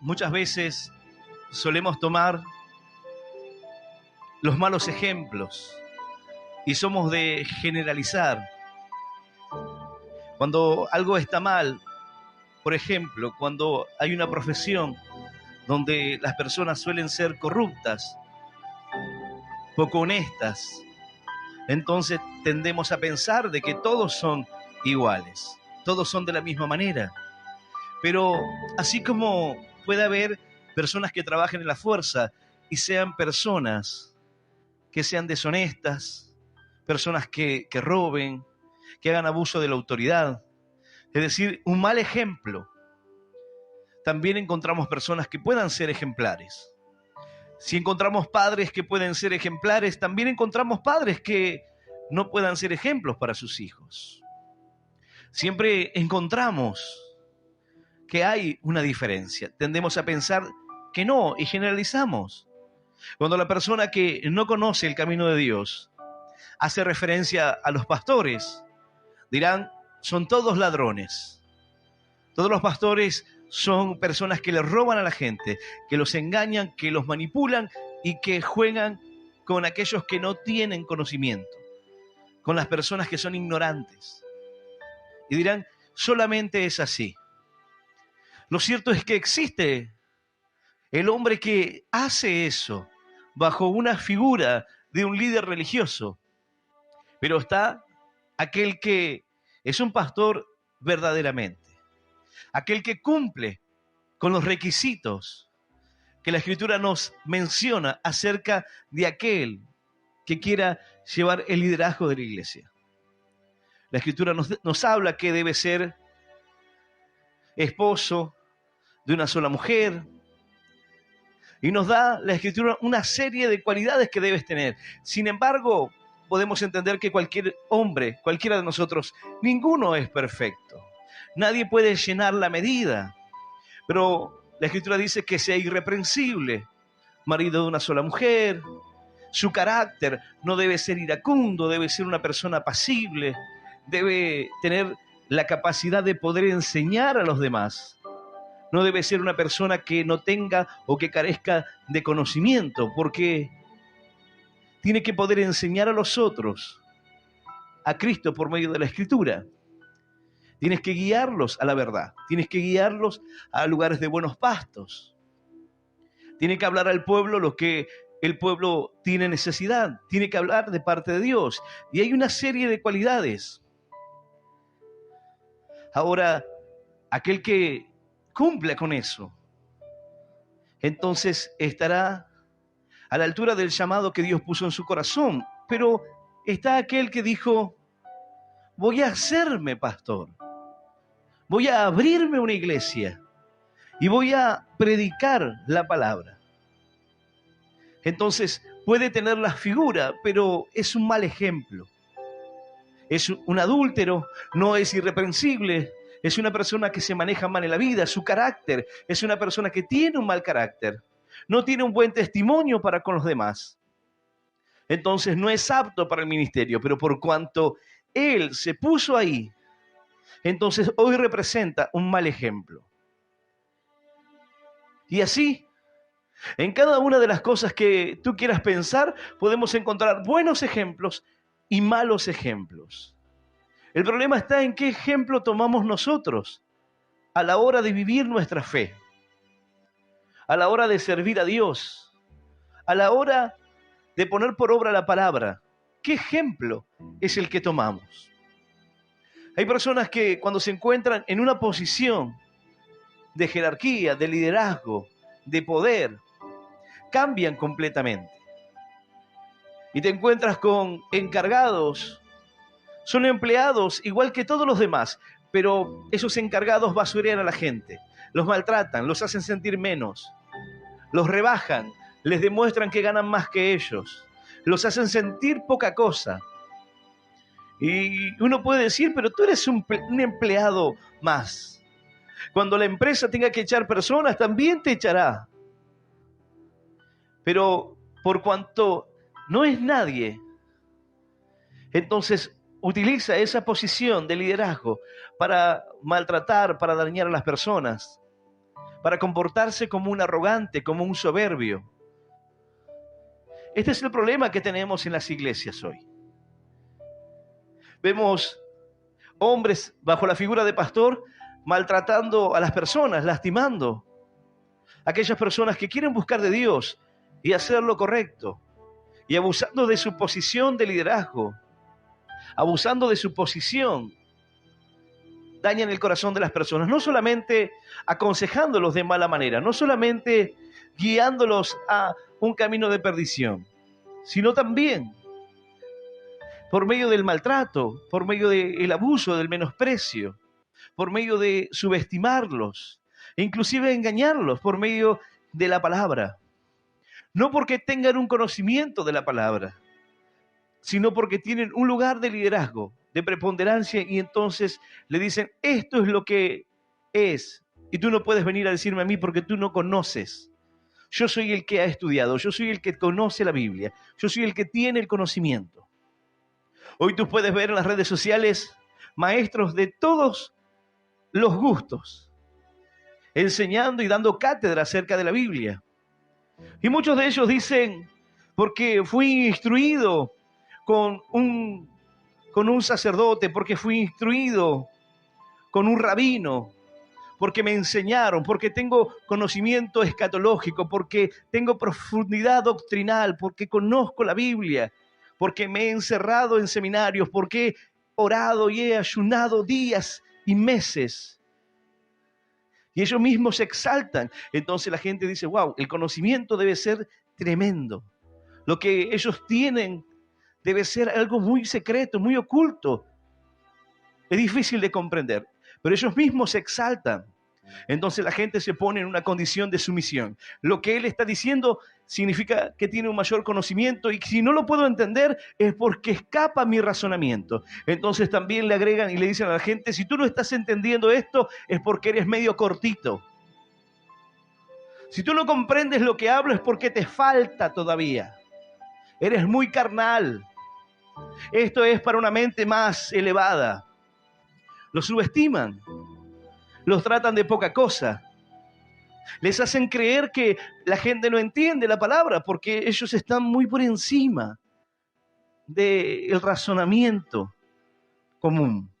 muchas veces solemos tomar los malos ejemplos y somos de generalizar. Cuando algo está mal, por ejemplo, cuando hay una profesión donde las personas suelen ser corruptas, poco honestas, entonces tendemos a pensar de que todos son iguales, todos son de la misma manera. Pero así como puede haber personas que trabajen en la fuerza y sean personas que sean deshonestas, personas que roben, que hagan abuso de la autoridad, es decir, un mal ejemplo, también encontramos personas que puedan ser ejemplares. Si encontramos padres que pueden ser ejemplares, también encontramos padres que no puedan ser ejemplos para sus hijos. Siempre encontramos que hay una diferencia. Tendemos a pensar que no y generalizamos. Cuando la persona que no conoce el camino de Dios hace referencia a los pastores, dirán, son todos ladrones. Todos los pastores son personas que le roban a la gente, que los engañan, que los manipulan y que juegan con aquellos que no tienen conocimiento, con las personas que son ignorantes. Y dirán, solamente es así. Lo cierto es que existe el hombre que hace eso bajo una figura de un líder religioso, pero está aquel que es un pastor verdaderamente, aquel que cumple con los requisitos que la Escritura nos menciona acerca de aquel que quiera llevar el liderazgo de la iglesia. La Escritura nos habla que debe ser esposo de una sola mujer, y nos da la Escritura una serie de cualidades que debes tener. Sin embargo, podemos entender que cualquier hombre, cualquiera de nosotros, ninguno es perfecto. Nadie puede llenar la medida, pero la Escritura dice que sea irreprensible, marido de una sola mujer. Su carácter no debe ser iracundo, debe ser una persona apacible, debe tener la capacidad de poder enseñar a los demás. No debe ser una persona que no tenga o que carezca de conocimiento, porque tiene que poder enseñar a los otros a Cristo por medio de la Escritura. Tienes que guiarlos a la verdad, tienes que guiarlos a lugares de buenos pastos. Tiene que hablar al pueblo lo que el pueblo tiene necesidad, tiene que hablar de parte de Dios. Y hay una serie de cualidades. Ahora, aquel que cumpla con eso, entonces estará a la altura del llamado que Dios puso en su corazón. Pero está aquel que dijo, voy a hacerme pastor, voy a abrirme una iglesia y voy a predicar la palabra. Entonces puede tener la figura, pero es un mal ejemplo. Es un adúltero, no es irreprensible, es una persona que se maneja mal en la vida, su carácter es una persona que tiene un mal carácter, no tiene un buen testimonio para con los demás. Entonces no es apto para el ministerio, pero por cuanto él se puso ahí, entonces hoy representa un mal ejemplo. Y así, en cada una de las cosas que tú quieras pensar, podemos encontrar buenos ejemplos y malos ejemplos. El problema está en qué ejemplo tomamos nosotros a la hora de vivir nuestra fe, a la hora de servir a Dios, a la hora de poner por obra la palabra. ¿Qué ejemplo es el que tomamos? Hay personas que cuando se encuentran en una posición de jerarquía, de liderazgo, de poder, cambian completamente. Y te encuentras con encargados, son empleados igual que todos los demás, pero esos encargados basurean a la gente, los maltratan, los hacen sentir menos, los rebajan, les demuestran que ganan más que ellos, los hacen sentir poca cosa. Y uno puede decir, pero tú eres un empleado más. Cuando la empresa tenga que echar personas, también te echará. Pero por cuanto no es nadie, entonces utiliza esa posición de liderazgo para maltratar, para dañar a las personas, para comportarse como un arrogante, como un soberbio. Este es el problema que tenemos en las iglesias hoy. Vemos hombres bajo la figura de pastor maltratando a las personas, lastimando a aquellas personas que quieren buscar de Dios y hacer lo correcto, y abusando de su posición de liderazgo, abusando de su posición, dañan el corazón de las personas, no solamente aconsejándolos de mala manera, no solamente guiándolos a un camino de perdición, sino también por medio del maltrato, por medio del abuso, del menosprecio, por medio de subestimarlos, e inclusive engañarlos por medio de la palabra. No porque tengan un conocimiento de la palabra, sino porque tienen un lugar de liderazgo, de preponderancia, y entonces le dicen, esto es lo que es, y tú no puedes venir a decirme a mí porque tú no conoces. Yo soy el que ha estudiado, yo soy el que conoce la Biblia, yo soy el que tiene el conocimiento. Hoy tú puedes ver en las redes sociales maestros de todos los gustos, enseñando y dando cátedra acerca de la Biblia. Y muchos de ellos dicen, porque fui instruido con un sacerdote, porque fui instruido con un rabino, porque me enseñaron, porque tengo conocimiento escatológico, porque tengo profundidad doctrinal, porque conozco la Biblia, porque me he encerrado en seminarios, porque he orado y he ayunado días y meses. Y ellos mismos se exaltan. Entonces la gente dice, wow, el conocimiento debe ser tremendo. Lo que ellos tienen debe ser algo muy secreto, muy oculto. Es difícil de comprender, pero ellos mismos se exaltan. Entonces la gente se pone en una condición de sumisión. Lo que él está diciendo significa que tiene un mayor conocimiento, y si no lo puedo entender es porque escapa mi razonamiento. Entonces también le agregan y le dicen a la gente, si tú no estás entendiendo esto es porque eres medio cortito. Si tú no comprendes lo que hablo es porque te falta todavía. Eres muy carnal. Esto es para una mente más elevada. Los subestiman. Los tratan de poca cosa. Les hacen creer que la gente no entiende la palabra porque ellos están muy por encima del razonamiento común.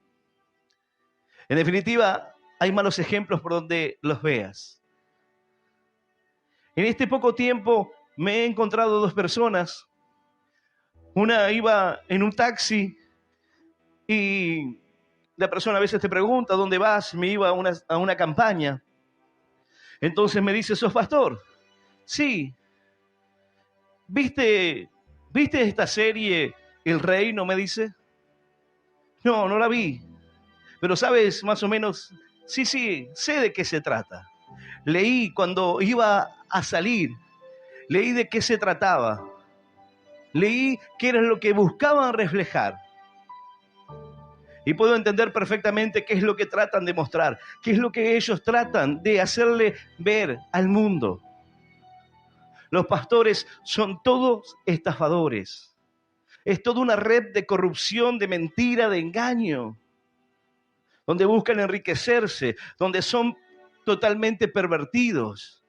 En definitiva, hay malos ejemplos por donde los veas. En este poco tiempo me he encontrado dos personas. Una iba en un taxi y la persona a veces te pregunta, ¿dónde vas? Me iba a una campaña. Entonces me dice, ¿sos pastor? Sí. ¿Viste esta serie, El Reino? Me dice. No, no la vi. Pero sabes más o menos, sí, sé de qué se trata. Leí cuando iba a salir, leí de qué se trataba. Leí qué era lo que buscaban reflejar. Y puedo entender perfectamente qué es lo que tratan de mostrar, qué es lo que ellos tratan de hacerle ver al mundo. Los pastores son todos estafadores. Es toda una red de corrupción, de mentira, de engaño, donde buscan enriquecerse, donde son totalmente pervertidos,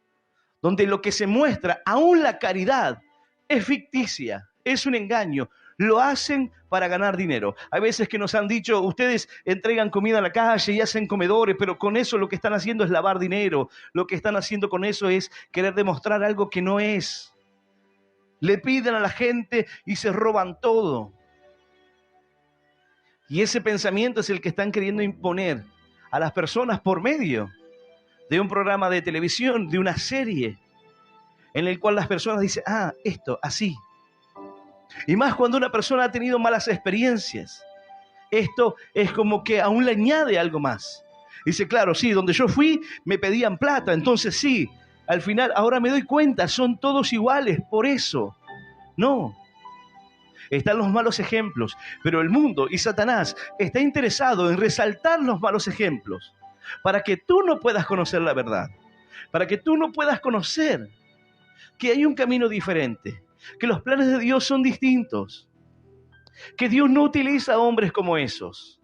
donde lo que se muestra, aún la caridad, es ficticia, es un engaño. Lo hacen para ganar dinero. Hay veces que nos han dicho, ustedes entregan comida a la calle y hacen comedores, pero con eso lo que están haciendo es lavar dinero. Lo que están haciendo con eso es querer demostrar algo que no es. Le piden a la gente y se roban todo. Y ese pensamiento es el que están queriendo imponer a las personas por medio de un programa de televisión, de una serie, en el cual las personas dicen, esto, así. Y más cuando una persona ha tenido malas experiencias. Esto es como que aún le añade algo más. Dice, claro, sí, donde yo fui me pedían plata, entonces sí, al final ahora me doy cuenta, son todos iguales, por eso. No. Están los malos ejemplos, pero el mundo y Satanás está interesado en resaltar los malos ejemplos para que tú no puedas conocer la verdad, para que tú no puedas conocer que hay un camino diferente, que los planes de Dios son distintos, que Dios no utiliza a hombres como esos.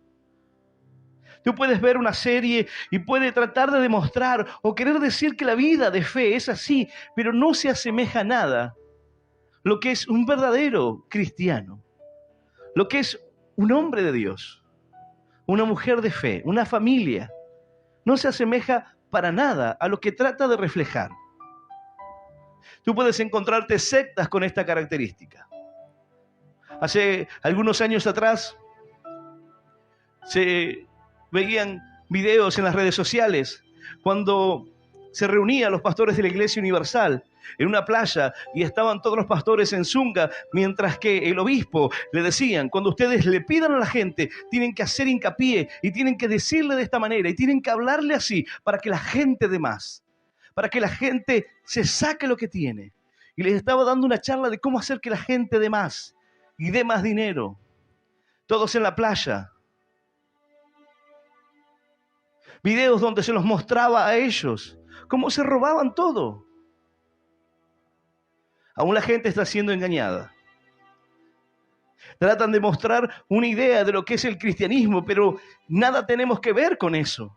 Tú puedes ver una serie y puede tratar de demostrar o querer decir que la vida de fe es así, pero no se asemeja a nada lo que es un verdadero cristiano, lo que es un hombre de Dios, una mujer de fe, una familia. No se asemeja para nada a lo que trata de reflejar. Tú puedes encontrarte sectas con esta característica. Hace algunos años atrás se veían videos en las redes sociales cuando se reunían los pastores de la Iglesia Universal en una playa y estaban todos los pastores en zunga, mientras que el obispo le decían: cuando ustedes le pidan a la gente, tienen que hacer hincapié y tienen que decirle de esta manera y tienen que hablarle así para que la gente dé más, para que la gente se saque lo que tiene. Y les estaba dando una charla de cómo hacer que la gente dé más y dé más dinero. Todos en la playa. Videos donde se los mostraba a ellos cómo se robaban todo. Aún la gente está siendo engañada. Tratan de mostrar una idea de lo que es el cristianismo, pero nada tenemos que ver con eso.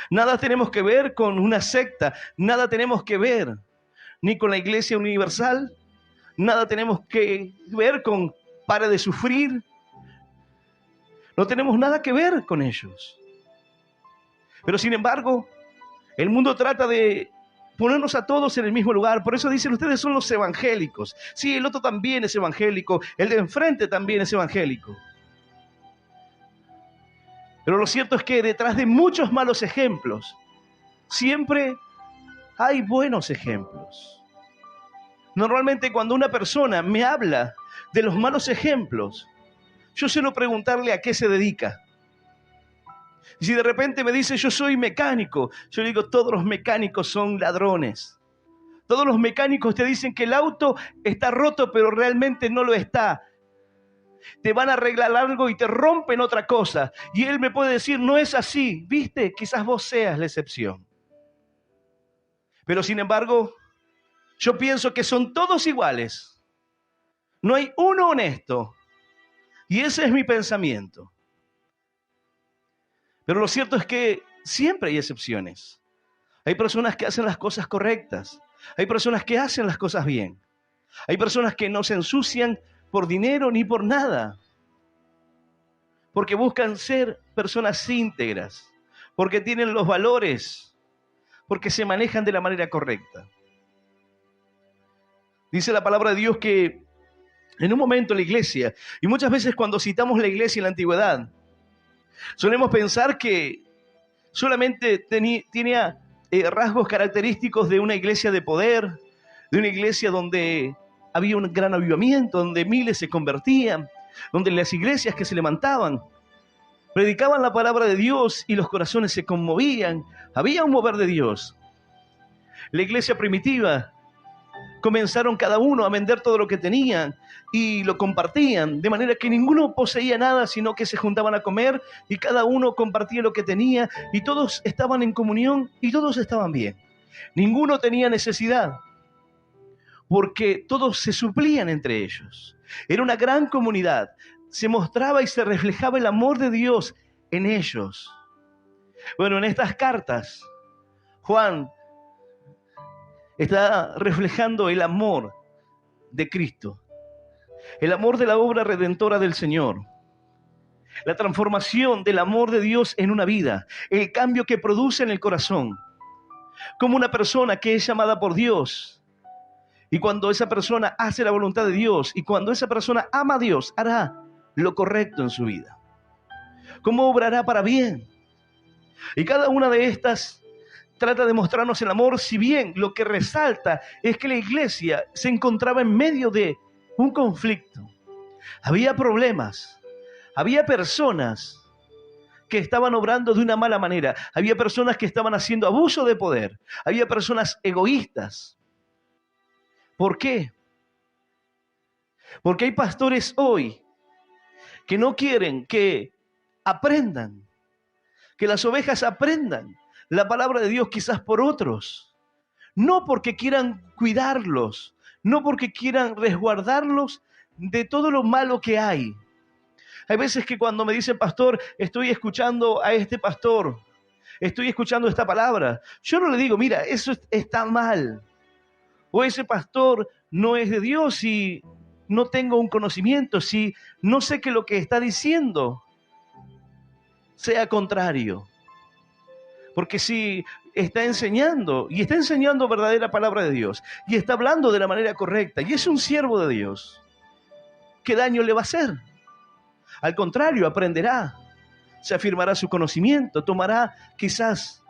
Nada tenemos que ver con una secta, nada tenemos que ver ni con la Iglesia Universal, nada tenemos que ver con Pare de Sufrir. No tenemos nada que ver con ellos. Pero sin embargo, el mundo trata de ponernos a todos en el mismo lugar. Por eso dicen: ustedes son los evangélicos. Sí, el otro también es evangélico, el de enfrente también es evangélico. Pero lo cierto es que detrás de muchos malos ejemplos, siempre hay buenos ejemplos. Normalmente cuando una persona me habla de los malos ejemplos, yo suelo preguntarle a qué se dedica. Y si de repente me dice: yo soy mecánico, yo le digo: todos los mecánicos son ladrones. Todos los mecánicos te dicen que el auto está roto, pero realmente no lo está. Te van a arreglar algo y te rompen otra cosa. Y él me puede decir: no es así, ¿viste? Quizás vos seas la excepción. Pero sin embargo, yo pienso que son todos iguales. No hay uno honesto. Y ese es mi pensamiento. Pero lo cierto es que siempre hay excepciones. Hay personas que hacen las cosas correctas. Hay personas que hacen las cosas bien. Hay personas que no se ensucian por dinero ni por nada. Porque buscan ser personas íntegras. Porque tienen los valores. Porque se manejan de la manera correcta. Dice la palabra de Dios que en un momento la iglesia, y muchas veces cuando citamos la iglesia en la antigüedad, solemos pensar que solamente tenía rasgos característicos de una iglesia de poder, de una iglesia donde había un gran avivamiento, donde miles se convertían, donde las iglesias que se levantaban predicaban la palabra de Dios y los corazones se conmovían. Había un mover de Dios. La iglesia primitiva comenzaron cada uno a vender todo lo que tenían y lo compartían, de manera que ninguno poseía nada, sino que se juntaban a comer y cada uno compartía lo que tenía y todos estaban en comunión y todos estaban bien. Ninguno tenía necesidad porque todos se suplían entre ellos. Era una gran comunidad. Se mostraba y se reflejaba el amor de Dios en ellos. Bueno, en estas cartas, Juan está reflejando el amor de Cristo, el amor de la obra redentora del Señor, la transformación del amor de Dios en una vida, el cambio que produce en el corazón, como una persona que es llamada por Dios, y cuando esa persona hace la voluntad de Dios, y cuando esa persona ama a Dios, hará lo correcto en su vida, cómo obrará para bien. Y cada una de estas trata de mostrarnos el amor, si bien lo que resalta es que la iglesia se encontraba en medio de un conflicto. Había problemas, había personas que estaban obrando de una mala manera, había personas que estaban haciendo abuso de poder, había personas egoístas. ¿Por qué? Porque hay pastores hoy que no quieren que aprendan, que las ovejas aprendan la palabra de Dios quizás por otros, no porque quieran cuidarlos, no porque quieran resguardarlos de todo lo malo que hay, Hay veces que cuando me dicen, pastor, estoy escuchando a este pastor, estoy escuchando esta palabra, yo no le digo, mira, eso está mal, o ese pastor no es de Dios si no tengo un conocimiento, si no sé que lo que está diciendo sea contrario. Porque si está enseñando, y está enseñando verdadera palabra de Dios, y está hablando de la manera correcta, y es un siervo de Dios, ¿qué daño le va a hacer? Al contrario, aprenderá, se afirmará su conocimiento, tomará quizás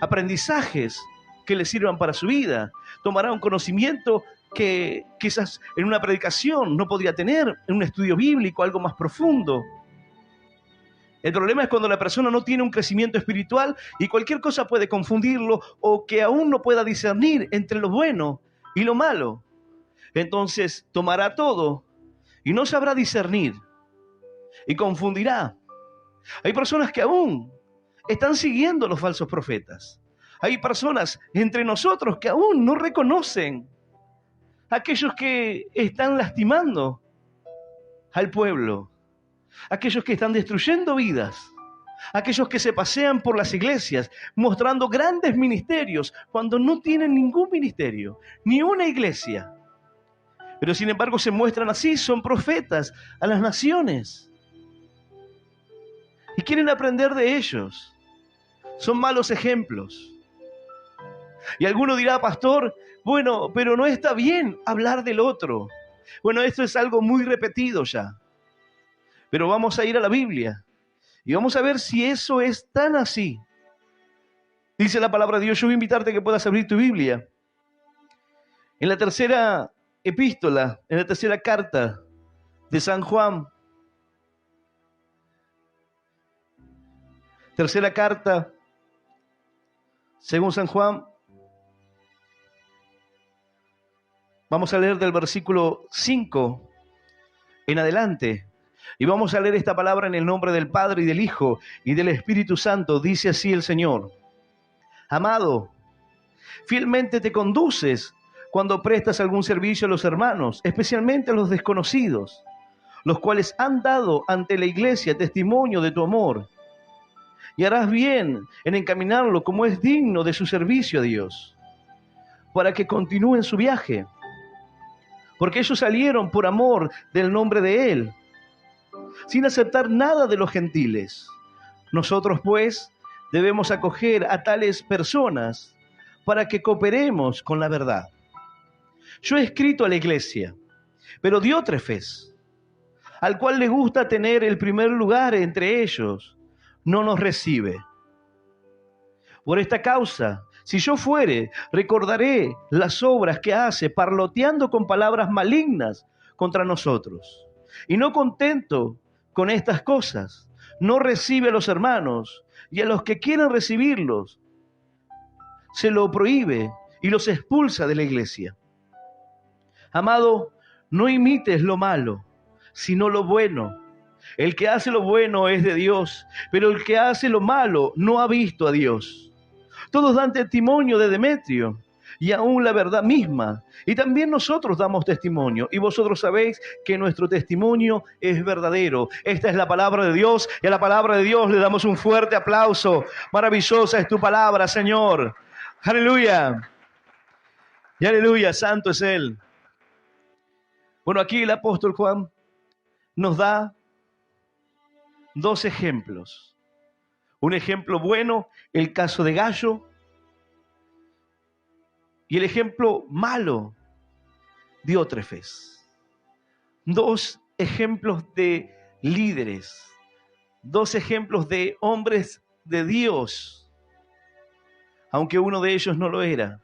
aprendizajes que le sirvan para su vida, tomará un conocimiento que quizás en una predicación no podría tener, en un estudio bíblico, algo más profundo. El problema es cuando la persona no tiene un crecimiento espiritual y cualquier cosa puede confundirlo o que aún no pueda discernir entre lo bueno y lo malo. Entonces tomará todo y no sabrá discernir y confundirá. Hay personas que aún están siguiendo a los falsos profetas. Hay personas entre nosotros que aún no reconocen a aquellos que están lastimando al pueblo, aquellos que están destruyendo vidas, aquellos que se pasean por las iglesias mostrando grandes ministerios cuando no tienen ningún ministerio, ni una iglesia. Pero sin embargo se muestran así, son profetas a las naciones. Y quieren aprender de ellos. Son malos ejemplos. Y alguno dirá, pastor, bueno, pero no está bien hablar del otro. Bueno, esto es algo muy repetido ya. Pero vamos a ir a la Biblia y vamos a ver si eso es tan así. Dice la palabra de Dios, yo voy a invitarte a que puedas abrir tu Biblia. En la tercera epístola, en la tercera carta de San Juan. Tercera carta, según San Juan. Vamos a leer del versículo 5 en adelante. Y vamos a leer esta palabra en el nombre del Padre y del Hijo y del Espíritu Santo. Dice así el Señor. Amado, fielmente te conduces cuando prestas algún servicio a los hermanos, especialmente a los desconocidos, los cuales han dado ante la iglesia testimonio de tu amor. Y harás bien en encaminarlo como es digno de su servicio a Dios, para que continúen su viaje. Porque ellos salieron por amor del nombre de Él, sin aceptar nada de los gentiles. Nosotros, pues, debemos acoger a tales personas para que cooperemos con la verdad. Yo he escrito a la iglesia, pero Diótrefes, al cual le gusta tener el primer lugar entre ellos, no nos recibe. Por esta causa, si yo fuere, recordaré las obras que hace, parloteando con palabras malignas contra nosotros. Y no contento con estas cosas, no recibe a los hermanos, y a los que quieren recibirlos, se lo prohíbe y los expulsa de la iglesia. Amado, no imites lo malo, sino lo bueno. El que hace lo bueno es de Dios, pero el que hace lo malo no ha visto a Dios. Todos dan testimonio de Demetrio, y aún la verdad misma. Y también nosotros damos testimonio, y vosotros sabéis que nuestro testimonio es verdadero. Esta es la palabra de Dios, y a la palabra de Dios le damos un fuerte aplauso. Maravillosa es tu palabra, Señor. Aleluya. Y aleluya, santo es Él. Bueno, aquí el apóstol Juan nos da dos ejemplos. Un ejemplo bueno, el caso de Gallo, y el ejemplo malo, Diótrefes. Dos ejemplos de líderes, dos ejemplos de hombres de Dios, aunque uno de ellos no lo era.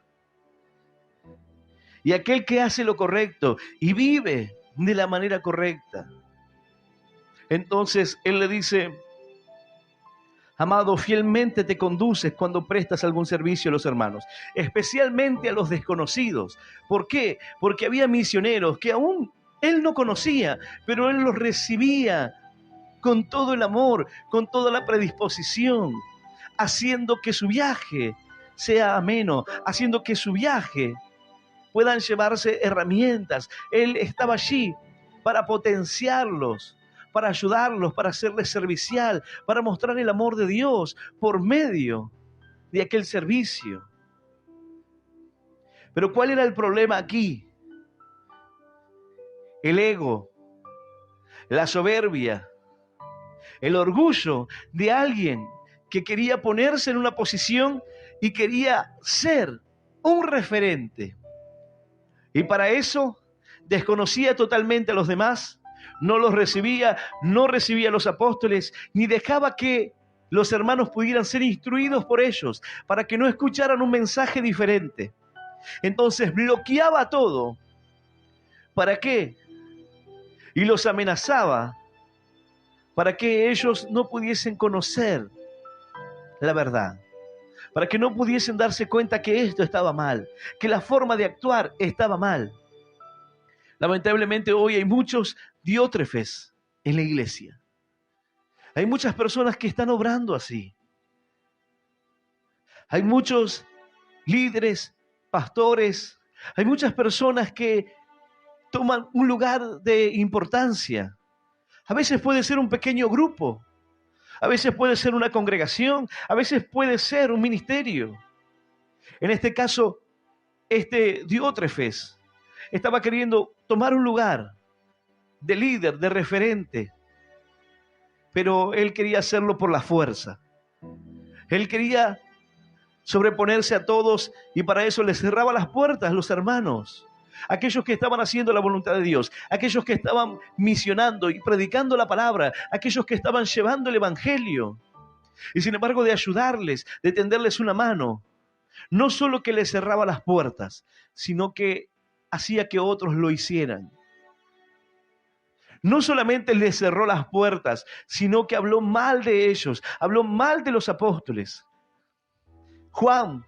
Y aquel que hace lo correcto y vive de la manera correcta. Entonces él le dice, amado, fielmente te conduces cuando prestas algún servicio a los hermanos, especialmente a los desconocidos. ¿Por qué? Porque había misioneros que aún él no conocía, pero él los recibía con todo el amor, con toda la predisposición, haciendo que su viaje sea ameno, haciendo que su viaje puedan llevarse herramientas. Él estaba allí para potenciarlos, para ayudarlos, para serles servicial, para mostrar el amor de Dios por medio de aquel servicio. Pero ¿cuál era el problema aquí? El ego, la soberbia, el orgullo de alguien que quería ponerse en una posición y quería ser un referente. Y para eso desconocía totalmente a los demás, no los recibía, no recibía a los apóstoles, ni dejaba que los hermanos pudieran ser instruidos por ellos, para que no escucharan un mensaje diferente. Entonces bloqueaba todo. ¿Para qué? Y los amenazaba para que ellos no pudiesen conocer la verdad, para que no pudiesen darse cuenta que esto estaba mal, que la forma de actuar estaba mal. Lamentablemente hoy hay muchos diótrefes en la iglesia. Hay muchas personas que están obrando así. Hay muchos líderes, pastores, hay muchas personas que toman un lugar de importancia. A veces puede ser un pequeño grupo, a veces puede ser una congregación, a veces puede ser un ministerio. En este caso, este Diótrefes estaba queriendo tomar un lugar de líder, de referente, pero él quería hacerlo por la fuerza. Él quería sobreponerse a todos y para eso le cerraba las puertas a los hermanos, aquellos que estaban haciendo la voluntad de Dios, aquellos que estaban misionando y predicando la palabra, aquellos que estaban llevando el evangelio. Y sin embargo, de ayudarles, de tenderles una mano, no solo que les cerraba las puertas, sino que hacía que otros lo hicieran. No solamente les cerró las puertas, sino que habló mal de ellos, habló mal de los apóstoles. Juan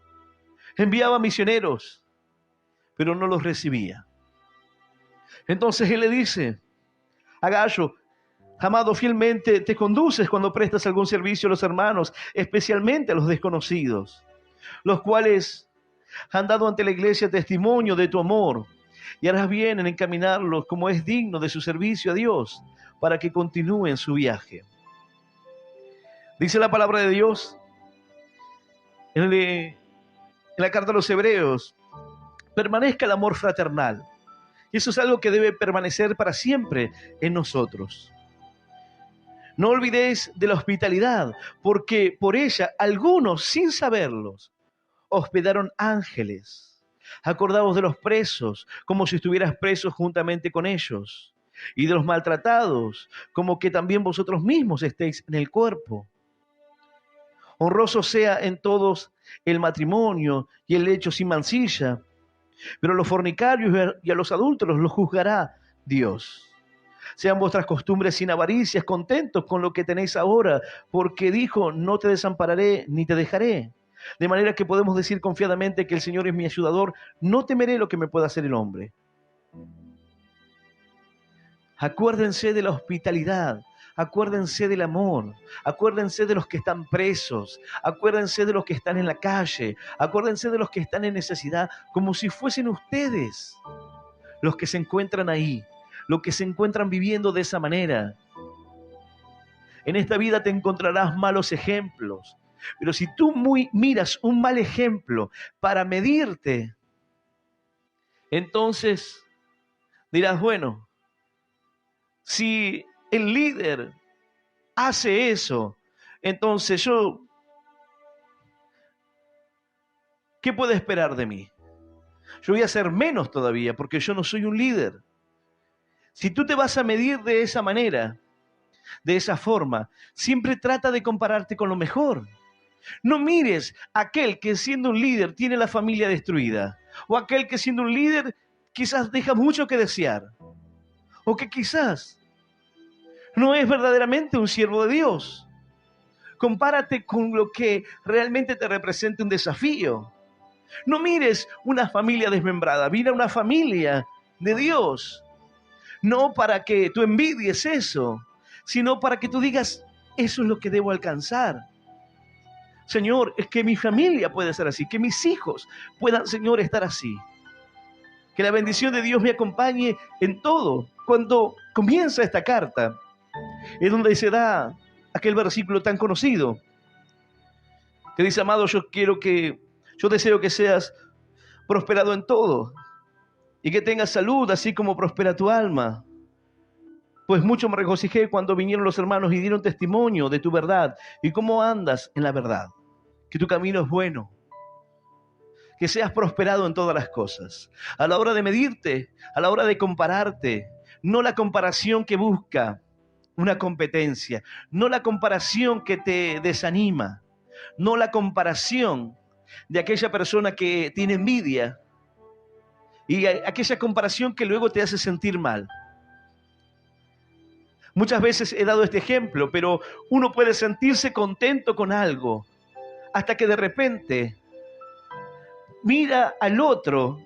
enviaba misioneros, pero no los recibía. Entonces él le dice a Gallo: amado, fielmente te conduces cuando prestas algún servicio a los hermanos, especialmente a los desconocidos, los cuales han dado ante la iglesia testimonio de tu amor, y harás bien en encaminarlos como es digno de su servicio a Dios, para que continúen su viaje. Dice la palabra de Dios en la carta a los Hebreos: permanezca el amor fraternal. Y eso es algo que debe permanecer para siempre en nosotros. No olvidéis de la hospitalidad, porque por ella algunos, sin saberlos, hospedaron ángeles. Acordaos de los presos, como si estuvieras presos juntamente con ellos, y de los maltratados, como que también vosotros mismos estéis en el cuerpo. Honroso sea en todos el matrimonio y el lecho sin mancilla, pero a los fornicarios y a los adúlteros los juzgará Dios. Sean vuestras costumbres sin avaricias, contentos con lo que tenéis ahora, porque dijo: no te desampararé ni te dejaré. De manera que podemos decir confiadamente que el Señor es mi ayudador, no temeré lo que me pueda hacer el hombre. Acuérdense de la hospitalidad, acuérdense del amor, acuérdense de los que están presos, acuérdense de los que están en la calle, acuérdense de los que están en necesidad, como si fuesen ustedes los que se encuentran ahí, los que se encuentran viviendo de esa manera. En esta vida te encontrarás malos ejemplos, pero si tú miras un mal ejemplo para medirte, entonces dirás: bueno, si el líder hace eso, entonces yo, ¿qué puede esperar de mí? Yo voy a hacer menos todavía porque yo no soy un líder. Si tú te vas a medir de esa manera, de esa forma, siempre trata de compararte con lo mejor. No mires a aquel que siendo un líder tiene la familia destruida, o aquel que siendo un líder quizás deja mucho que desear, o que quizás no es verdaderamente un siervo de Dios. Compárate con lo que realmente te representa un desafío. No mires una familia desmembrada, mira una familia de Dios. No para que tú envidies eso, sino para que tú digas: eso es lo que debo alcanzar. Señor, es que mi familia puede ser así, que mis hijos puedan, Señor, estar así. Que la bendición de Dios me acompañe en todo. Cuando comienza esta carta, es donde se da aquel versículo tan conocido que dice: amado, yo deseo que seas prosperado en todo y que tengas salud, así como prospera tu alma. Pues mucho me regocijé cuando vinieron los hermanos y dieron testimonio de tu verdad y cómo andas en la verdad, que tu camino es bueno, que seas prosperado en todas las cosas. A la hora de medirte, a la hora de compararte, no la comparación que busca una competencia, no la comparación que te desanima, no la comparación de aquella persona que tiene envidia y aquella comparación que luego te hace sentir mal. Muchas veces he dado este ejemplo, pero uno puede sentirse contento con algo hasta que de repente mira al otro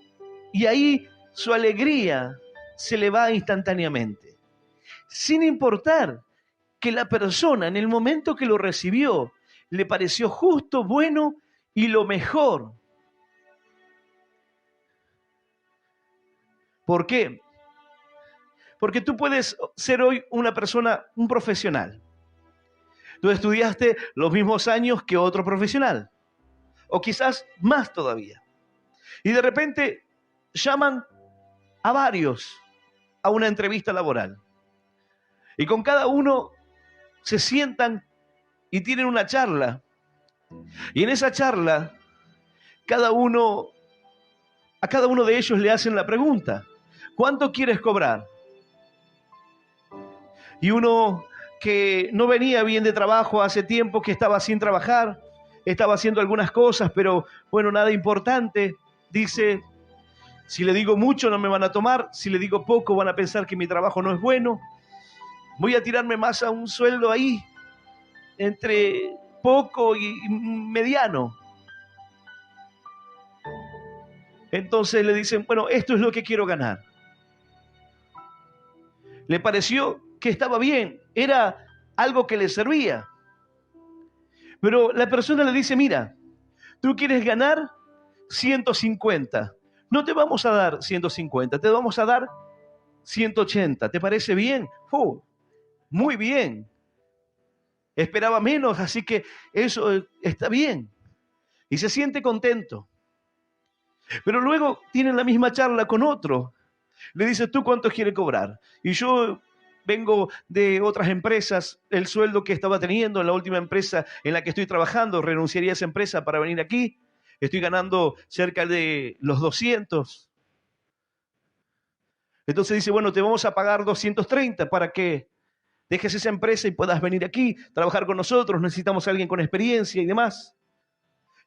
y ahí su alegría se le va instantáneamente, sin importar que la persona en el momento que lo recibió le pareció justo, bueno y lo mejor. ¿Por qué? Porque tú puedes ser hoy una persona, un profesional. Tú estudiaste los mismos años que otro profesional, o quizás más todavía. Y de repente llaman a varios a una entrevista laboral. Y con cada uno se sientan y tienen una charla. Y en esa charla, a cada uno de ellos le hacen la pregunta: ¿cuánto quieres cobrar? Y uno que no venía bien de trabajo hace tiempo, que estaba sin trabajar, estaba haciendo algunas cosas, pero bueno, nada importante, dice: si le digo mucho no me van a tomar, si le digo poco van a pensar que mi trabajo no es bueno, voy a tirarme más a un sueldo ahí, entre poco y mediano. Entonces le dicen: bueno, esto es lo que quiero ganar. Le pareció que estaba bien, era algo que le servía. Pero la persona le dice: mira, tú quieres ganar 150, no te vamos a dar 150, te vamos a dar 180, ¿te parece bien? Muy bien. Esperaba menos, así que eso está bien. Y se siente contento. Pero luego tienen la misma charla con otro. Le dice: ¿tú cuánto quieres cobrar? Y yo vengo de otras empresas, el sueldo que estaba teniendo en la última empresa en la que estoy trabajando, renunciaría a esa empresa para venir aquí. Estoy ganando cerca de los 200. Entonces dice: bueno, te vamos a pagar 230 para que dejes esa empresa y puedas venir aquí, trabajar con nosotros. Necesitamos a alguien con experiencia y demás.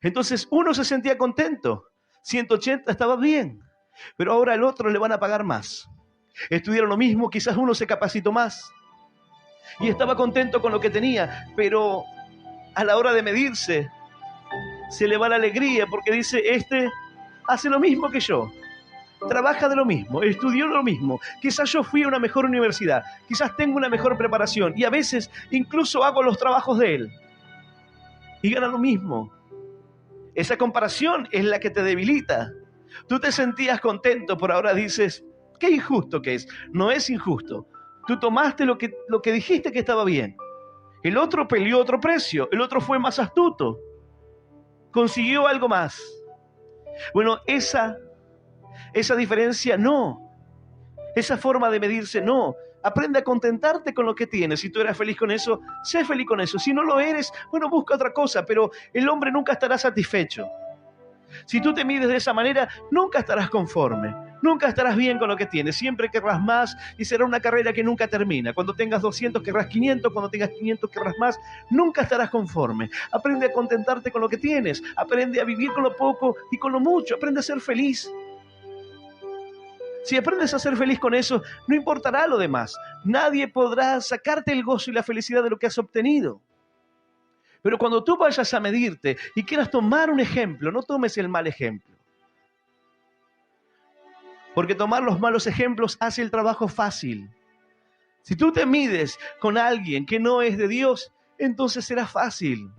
Entonces uno se sentía contento. 180 estaba bien. Pero ahora al otro le van a pagar más. Estudiaron lo mismo, quizás uno se capacitó más y estaba contento con lo que tenía, pero a la hora de medirse se le va la alegría porque dice: este hace lo mismo que yo, trabaja de lo mismo, estudió lo mismo, quizás yo fui a una mejor universidad, quizás tengo una mejor preparación y a veces incluso hago los trabajos de él y gana lo mismo. Esa comparación es la que te debilita. Tú te sentías contento, pero ahora dices: qué injusto que es. No es injusto. Tú tomaste lo que dijiste que estaba bien. El otro peleó otro precio. El otro fue más astuto. Consiguió algo más. Bueno, esa diferencia no. Esa forma de medirse no. Aprende a contentarte con lo que tienes. Si tú eres feliz con eso, sé feliz con eso. Si no lo eres, bueno, busca otra cosa. Pero el hombre nunca estará satisfecho. Si tú te mides de esa manera, nunca estarás conforme, nunca estarás bien con lo que tienes, siempre querrás más y será una carrera que nunca termina. Cuando tengas 200 querrás 500, cuando tengas 500 querrás más, nunca estarás conforme. Aprende a contentarte con lo que tienes, aprende a vivir con lo poco y con lo mucho, aprende a ser feliz. Si aprendes a ser feliz con eso, no importará lo demás. Nadie podrá sacarte el gozo y la felicidad de lo que has obtenido. Pero cuando tú vayas a medirte y quieras tomar un ejemplo, no tomes el mal ejemplo. Porque tomar los malos ejemplos hace el trabajo fácil. Si tú te mides con alguien que no es de Dios, entonces será fácil.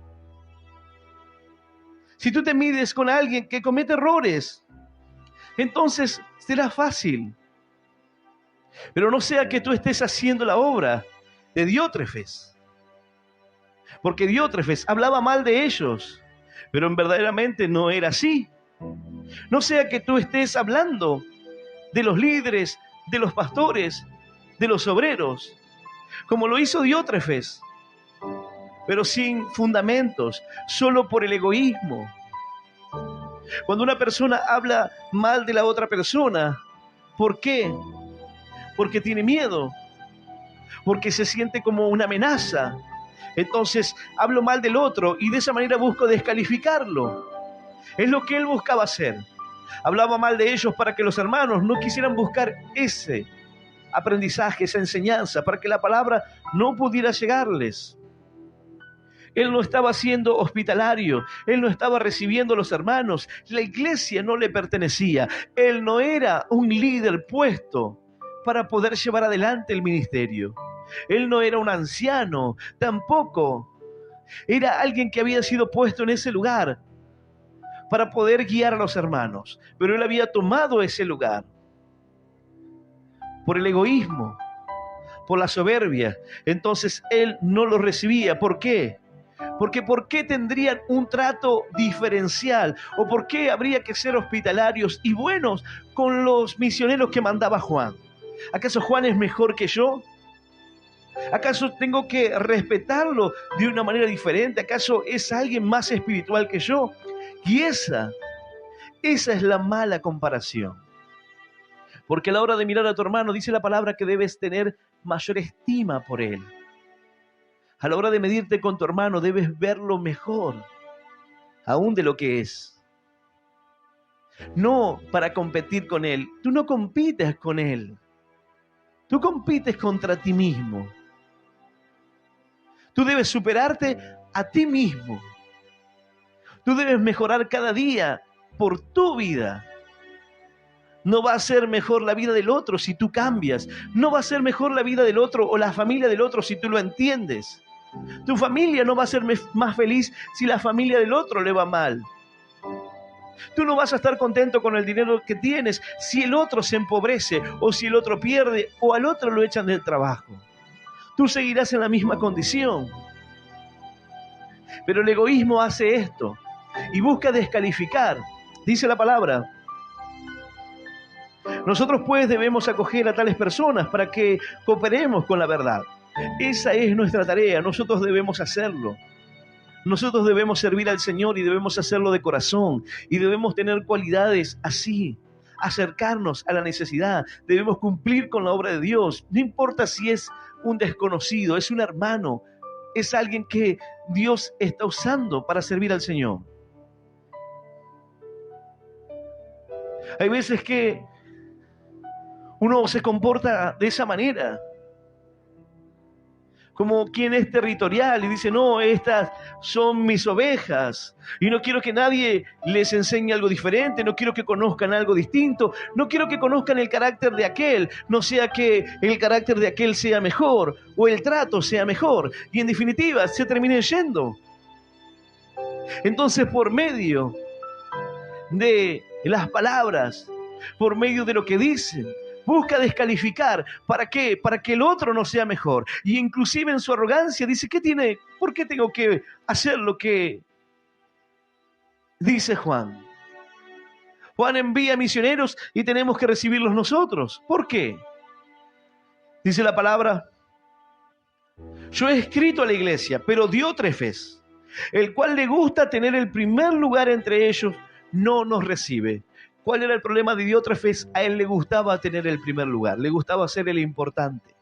Si tú te mides con alguien que comete errores, entonces será fácil. Pero no sea que tú estés haciendo la obra de Diótrefes. Porque Diótrefes hablaba mal de ellos, pero verdaderamente no era así. No sea que tú estés hablando de los líderes, de los pastores, de los obreros, como lo hizo Diótrefes, pero sin fundamentos, solo por el egoísmo. Cuando una persona habla mal de la otra persona, ¿por qué? Porque tiene miedo, porque se siente como una amenaza. Entonces hablo mal del otro y de esa manera busco descalificarlo. Es lo que él buscaba hacer. Hablaba mal de ellos para que los hermanos no quisieran buscar ese aprendizaje, esa enseñanza, para que la palabra no pudiera llegarles. Él no estaba siendo hospitalario, él no estaba recibiendo a los hermanos, la iglesia no le pertenecía, él no era un líder puesto para poder llevar adelante el ministerio. Él no era un anciano, tampoco era alguien que había sido puesto en ese lugar para poder guiar a los hermanos, pero él había tomado ese lugar por el egoísmo, por la soberbia. Entonces él no lo recibía. ¿Por qué? Porque ¿por qué tendrían un trato diferencial? ¿O por qué habría que ser hospitalarios y buenos con los misioneros que mandaba Juan? ¿Acaso Juan es mejor que yo? ¿Acaso tengo que respetarlo de una manera diferente? ¿Acaso es alguien más espiritual que yo? Y esa es la mala comparación. Porque a la hora de mirar a tu hermano, dice la palabra que debes tener mayor estima por él. A la hora de medirte con tu hermano, debes verlo mejor, aún de lo que es. No para competir con él. Tú no compites con él. Tú compites contra ti mismo. Tú debes superarte a ti mismo. Tú debes mejorar cada día por tu vida. No va a ser mejor la vida del otro si tú cambias. No va a ser mejor la vida del otro o la familia del otro si tú lo entiendes. Tu familia no va a ser más feliz si la familia del otro le va mal. Tú no vas a estar contento con el dinero que tienes si el otro se empobrece o si el otro pierde o al otro lo echan del trabajo. Tú seguirás en la misma condición. Pero el egoísmo hace esto y busca descalificar. Dice la palabra: nosotros pues debemos acoger a tales personas para que cooperemos con la verdad. Esa es nuestra tarea, nosotros debemos hacerlo. Nosotros debemos servir al Señor y debemos hacerlo de corazón. Y debemos tener cualidades así, acercarnos a la necesidad. Debemos cumplir con la obra de Dios. No importa si es un desconocido, es un hermano, es alguien que Dios está usando para servir al Señor. Hay veces que uno se comporta de esa manera, como quien es territorial y dice: no, estas son mis ovejas y no quiero que nadie les enseñe algo diferente, no quiero que conozcan algo distinto, no quiero que conozcan el carácter de aquel, no sea que el carácter de aquel sea mejor o el trato sea mejor y en definitiva se terminen yendo. Entonces, por medio de las palabras, por medio de lo que dicen, busca descalificar. ¿Para qué? Para que el otro no sea mejor. Y inclusive en su arrogancia dice: ¿qué tiene? ¿Por qué tengo que hacer lo que dice Juan? Juan envía misioneros y tenemos que recibirlos nosotros. ¿Por qué? Dice la palabra: yo he escrito a la iglesia, pero Diótrefes, el cual le gusta tener el primer lugar entre ellos, no nos recibe. ¿Cuál era el problema de Diótrefes? A él le gustaba tener el primer lugar, le gustaba ser el importante.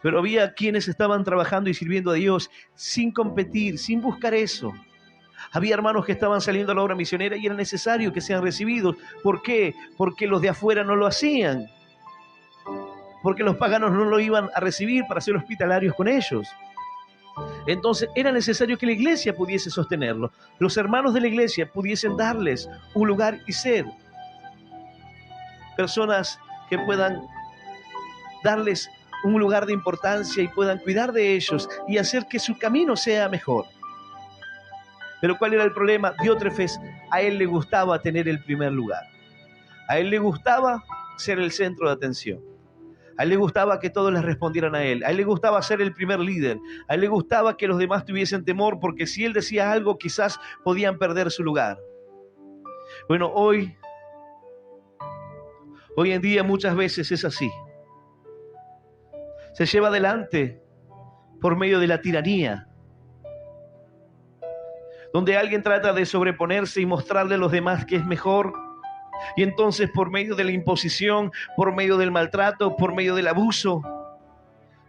Pero había quienes estaban trabajando y sirviendo a Dios sin competir, sin buscar eso. Había hermanos que estaban saliendo a la obra misionera y era necesario que sean recibidos. ¿Por qué? Porque los de afuera no lo hacían. Porque los paganos no lo iban a recibir para ser hospitalarios con ellos. Entonces era necesario que la iglesia pudiese sostenerlo. Los hermanos de la iglesia pudiesen darles un lugar y ser personas que puedan darles un lugar de importancia y puedan cuidar de ellos y hacer que su camino sea mejor. Pero ¿cuál era el problema? Diótrefes, a él le gustaba tener el primer lugar. A él le gustaba ser el centro de atención. A él le gustaba que todos le respondieran a él. A él le gustaba ser el primer líder. A él le gustaba que los demás tuviesen temor, porque si él decía algo, quizás podían perder su lugar. Bueno, hoy en día muchas veces es así. Se lleva adelante por medio de la tiranía, donde alguien trata de sobreponerse y mostrarle a los demás que es mejor. Y entonces por medio de la imposición, por medio del maltrato, por medio del abuso,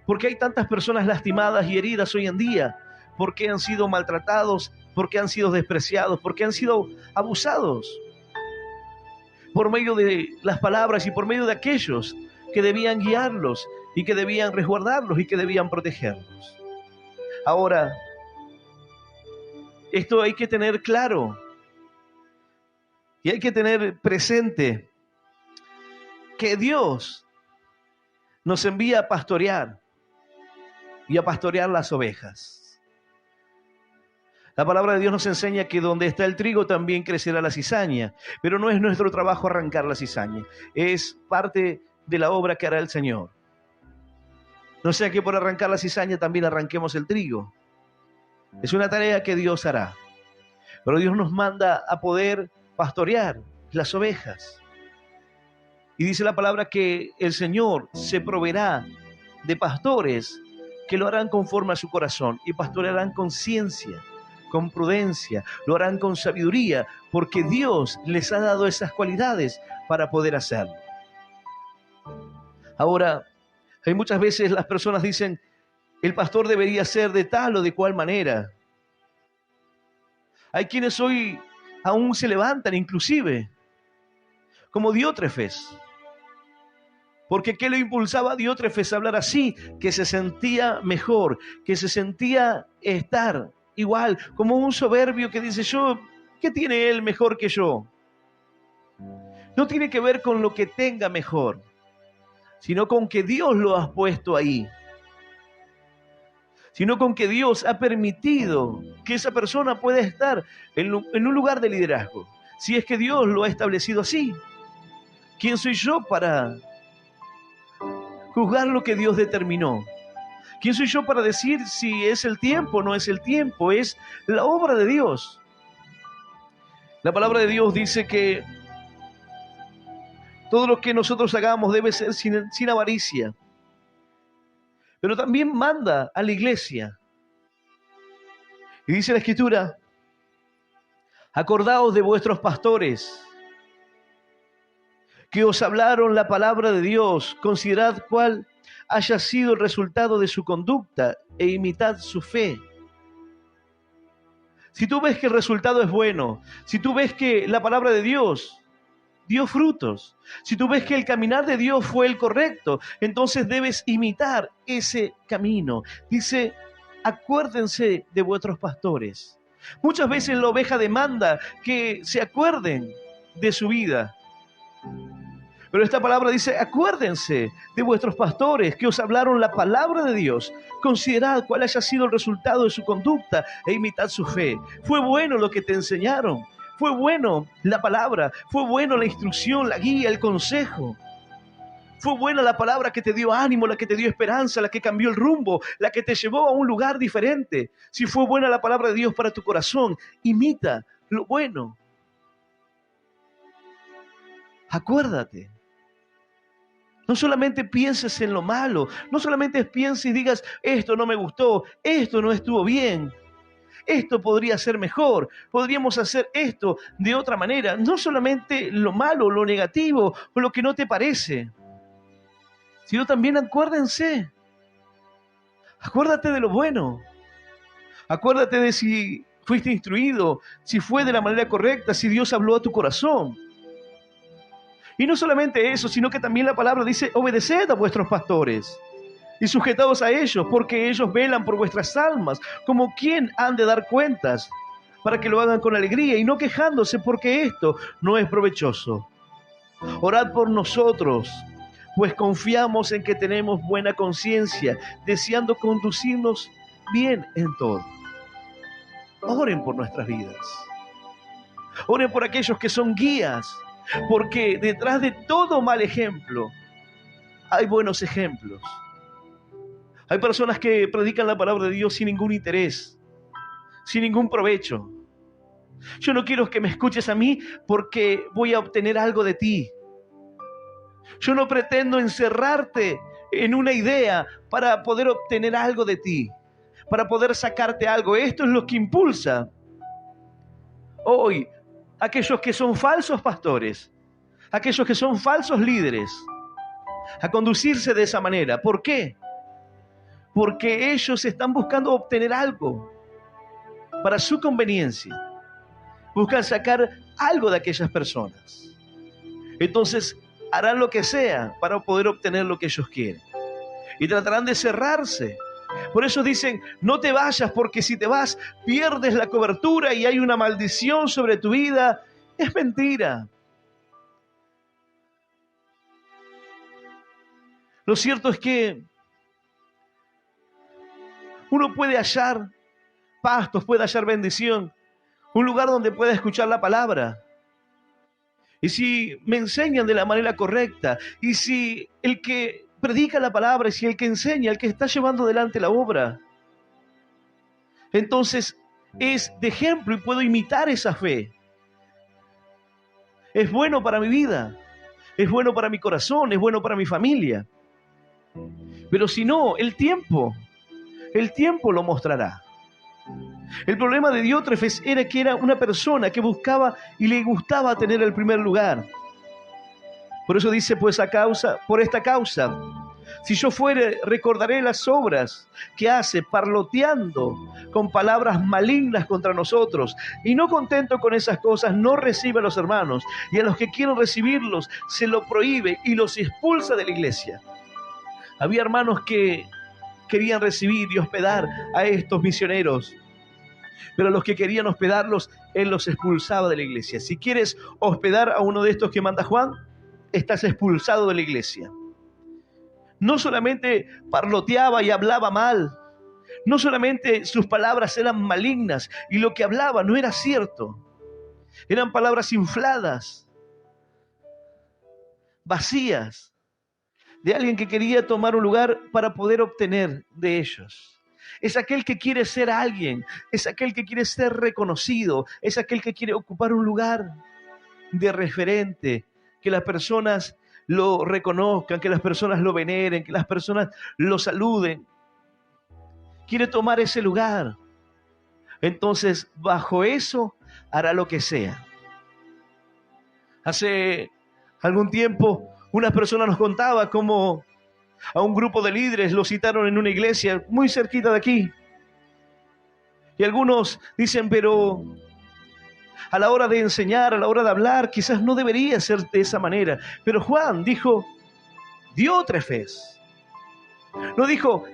porque hay tantas personas lastimadas y heridas hoy en día, porque han sido maltratados, porque han sido despreciados, porque han sido abusados, por medio de las palabras y por medio de aquellos que debían guiarlos y que debían resguardarlos y que debían protegerlos. Ahora, esto hay que tener claro y hay que tener presente que Dios nos envía a pastorear y a pastorear las ovejas. La palabra de Dios nos enseña que donde está el trigo también crecerá la cizaña, pero no es nuestro trabajo arrancar la cizaña, es parte de la obra que hará el Señor. No sea que por arrancar la cizaña también arranquemos el trigo. Es una tarea que Dios hará, pero Dios nos manda a poder pastorear las ovejas. Y dice la palabra que el Señor se proveerá de pastores que lo harán conforme a su corazón y pastorearán con ciencia, con prudencia, lo harán con sabiduría, porque Dios les ha dado esas cualidades para poder hacerlo. Ahora, hay muchas veces las personas dicen, el pastor debería ser de tal o de cual manera. Hay quienes hoy aún se levantan, inclusive, como Diótrefes. Porque ¿qué lo impulsaba a Diótrefes a hablar así? Que se sentía mejor, que se sentía estar igual, como un soberbio que dice, yo, ¿qué tiene él mejor que yo? No tiene que ver con lo que tenga mejor, sino con que Dios lo ha puesto ahí. Sino con que Dios ha permitido que esa persona pueda estar en un lugar de liderazgo. Si es que Dios lo ha establecido así, ¿quién soy yo para juzgar lo que Dios determinó? ¿Quién soy yo para decir si es el tiempo o no es el tiempo? Es la obra de Dios. La palabra de Dios dice que todo lo que nosotros hagamos debe ser sin avaricia. Pero también manda a la iglesia. Y dice la Escritura, acordaos de vuestros pastores, que os hablaron la palabra de Dios, considerad cuál haya sido el resultado de su conducta e imitad su fe. Si tú ves que el resultado es bueno, si tú ves que la palabra de Dios dio frutos, si tú ves que el caminar de Dios fue el correcto, entonces debes imitar ese camino. Dice, acuérdense de vuestros pastores. Muchas veces la oveja demanda que se acuerden de su vida. Pero esta palabra dice, acuérdense de vuestros pastores que os hablaron la palabra de Dios. Considerad cuál haya sido el resultado de su conducta e imitad su fe. Fue bueno lo que te enseñaron. Fue bueno la palabra, fue bueno la instrucción, la guía, el consejo. Fue buena la palabra que te dio ánimo, la que te dio esperanza, la que cambió el rumbo, la que te llevó a un lugar diferente. Si fue buena la palabra de Dios para tu corazón, imita lo bueno. Acuérdate. No solamente pienses en lo malo, no solamente pienses y digas, esto no me gustó, esto no estuvo bien. Esto podría ser mejor, podríamos hacer esto de otra manera. No solamente lo malo, lo negativo o lo que no te parece, sino también acuérdense. Acuérdate de lo bueno. Acuérdate de si fuiste instruido, si fue de la manera correcta, si Dios habló a tu corazón. Y no solamente eso, sino que también la palabra dice, obedeced a vuestros pastores y sujetados a ellos, porque ellos velan por vuestras almas, como quien han de dar cuentas, para que lo hagan con alegría y no quejándose, porque esto no es provechoso. Orad por nosotros, pues confiamos en que tenemos buena conciencia, deseando conducirnos bien en todo. Oren por nuestras vidas. Oren por aquellos que son guías, porque detrás de todo mal ejemplo hay buenos ejemplos. Hay personas que predican la palabra de Dios sin ningún interés, sin ningún provecho. Yo no quiero que me escuches a mí porque voy a obtener algo de ti. Yo no pretendo encerrarte en una idea para poder obtener algo de ti, para poder sacarte algo. Esto es lo que impulsa hoy aquellos que son falsos pastores, aquellos que son falsos líderes, a conducirse de esa manera. ¿Por qué? Porque ellos están buscando obtener algo para su conveniencia. Buscan sacar algo de aquellas personas. Entonces harán lo que sea para poder obtener lo que ellos quieren. Y tratarán de cerrarse. Por eso dicen, no te vayas, porque si te vas, pierdes la cobertura y hay una maldición sobre tu vida. Es mentira. Lo cierto es que uno puede hallar pastos, puede hallar bendición, un lugar donde pueda escuchar la palabra. Y si me enseñan de la manera correcta, y si el que predica la palabra, y si el que enseña, el que está llevando adelante la obra, entonces es de ejemplo y puedo imitar esa fe. Es bueno para mi vida, es bueno para mi corazón, es bueno para mi familia. Pero si no, el tiempo lo mostrará. El problema de Diótrefes era que era una persona que buscaba y le gustaba tener el primer lugar. Por eso dice, pues por esta causa, si yo fuere, recordaré las obras que hace, parloteando con palabras malignas contra nosotros. Y no contento con esas cosas, no recibe a los hermanos. Y a los que quieren recibirlos, se lo prohíbe y los expulsa de la iglesia. Había hermanos que querían recibir y hospedar a estos misioneros, pero los que querían hospedarlos, él los expulsaba de la iglesia. Si quieres hospedar a uno de estos que manda Juan, estás expulsado de la iglesia. No solamente parloteaba y hablaba mal, no solamente sus palabras eran malignas y lo que hablaba no era cierto, eran palabras infladas, vacías, de alguien que quería tomar un lugar para poder obtener de ellos. Es aquel que quiere ser alguien, es aquel que quiere ser reconocido, es aquel que quiere ocupar un lugar de referente, que las personas lo reconozcan, que las personas lo veneren, que las personas lo saluden. Quiere tomar ese lugar. Entonces, bajo eso, hará lo que sea. Hace algún tiempo, una persona nos contaba cómo a un grupo de líderes lo citaron en una iglesia muy cerquita de aquí. Y algunos dicen, pero a la hora de enseñar, a la hora de hablar, quizás no debería ser de esa manera. Pero Juan dijo, Diótrefes. No dijo,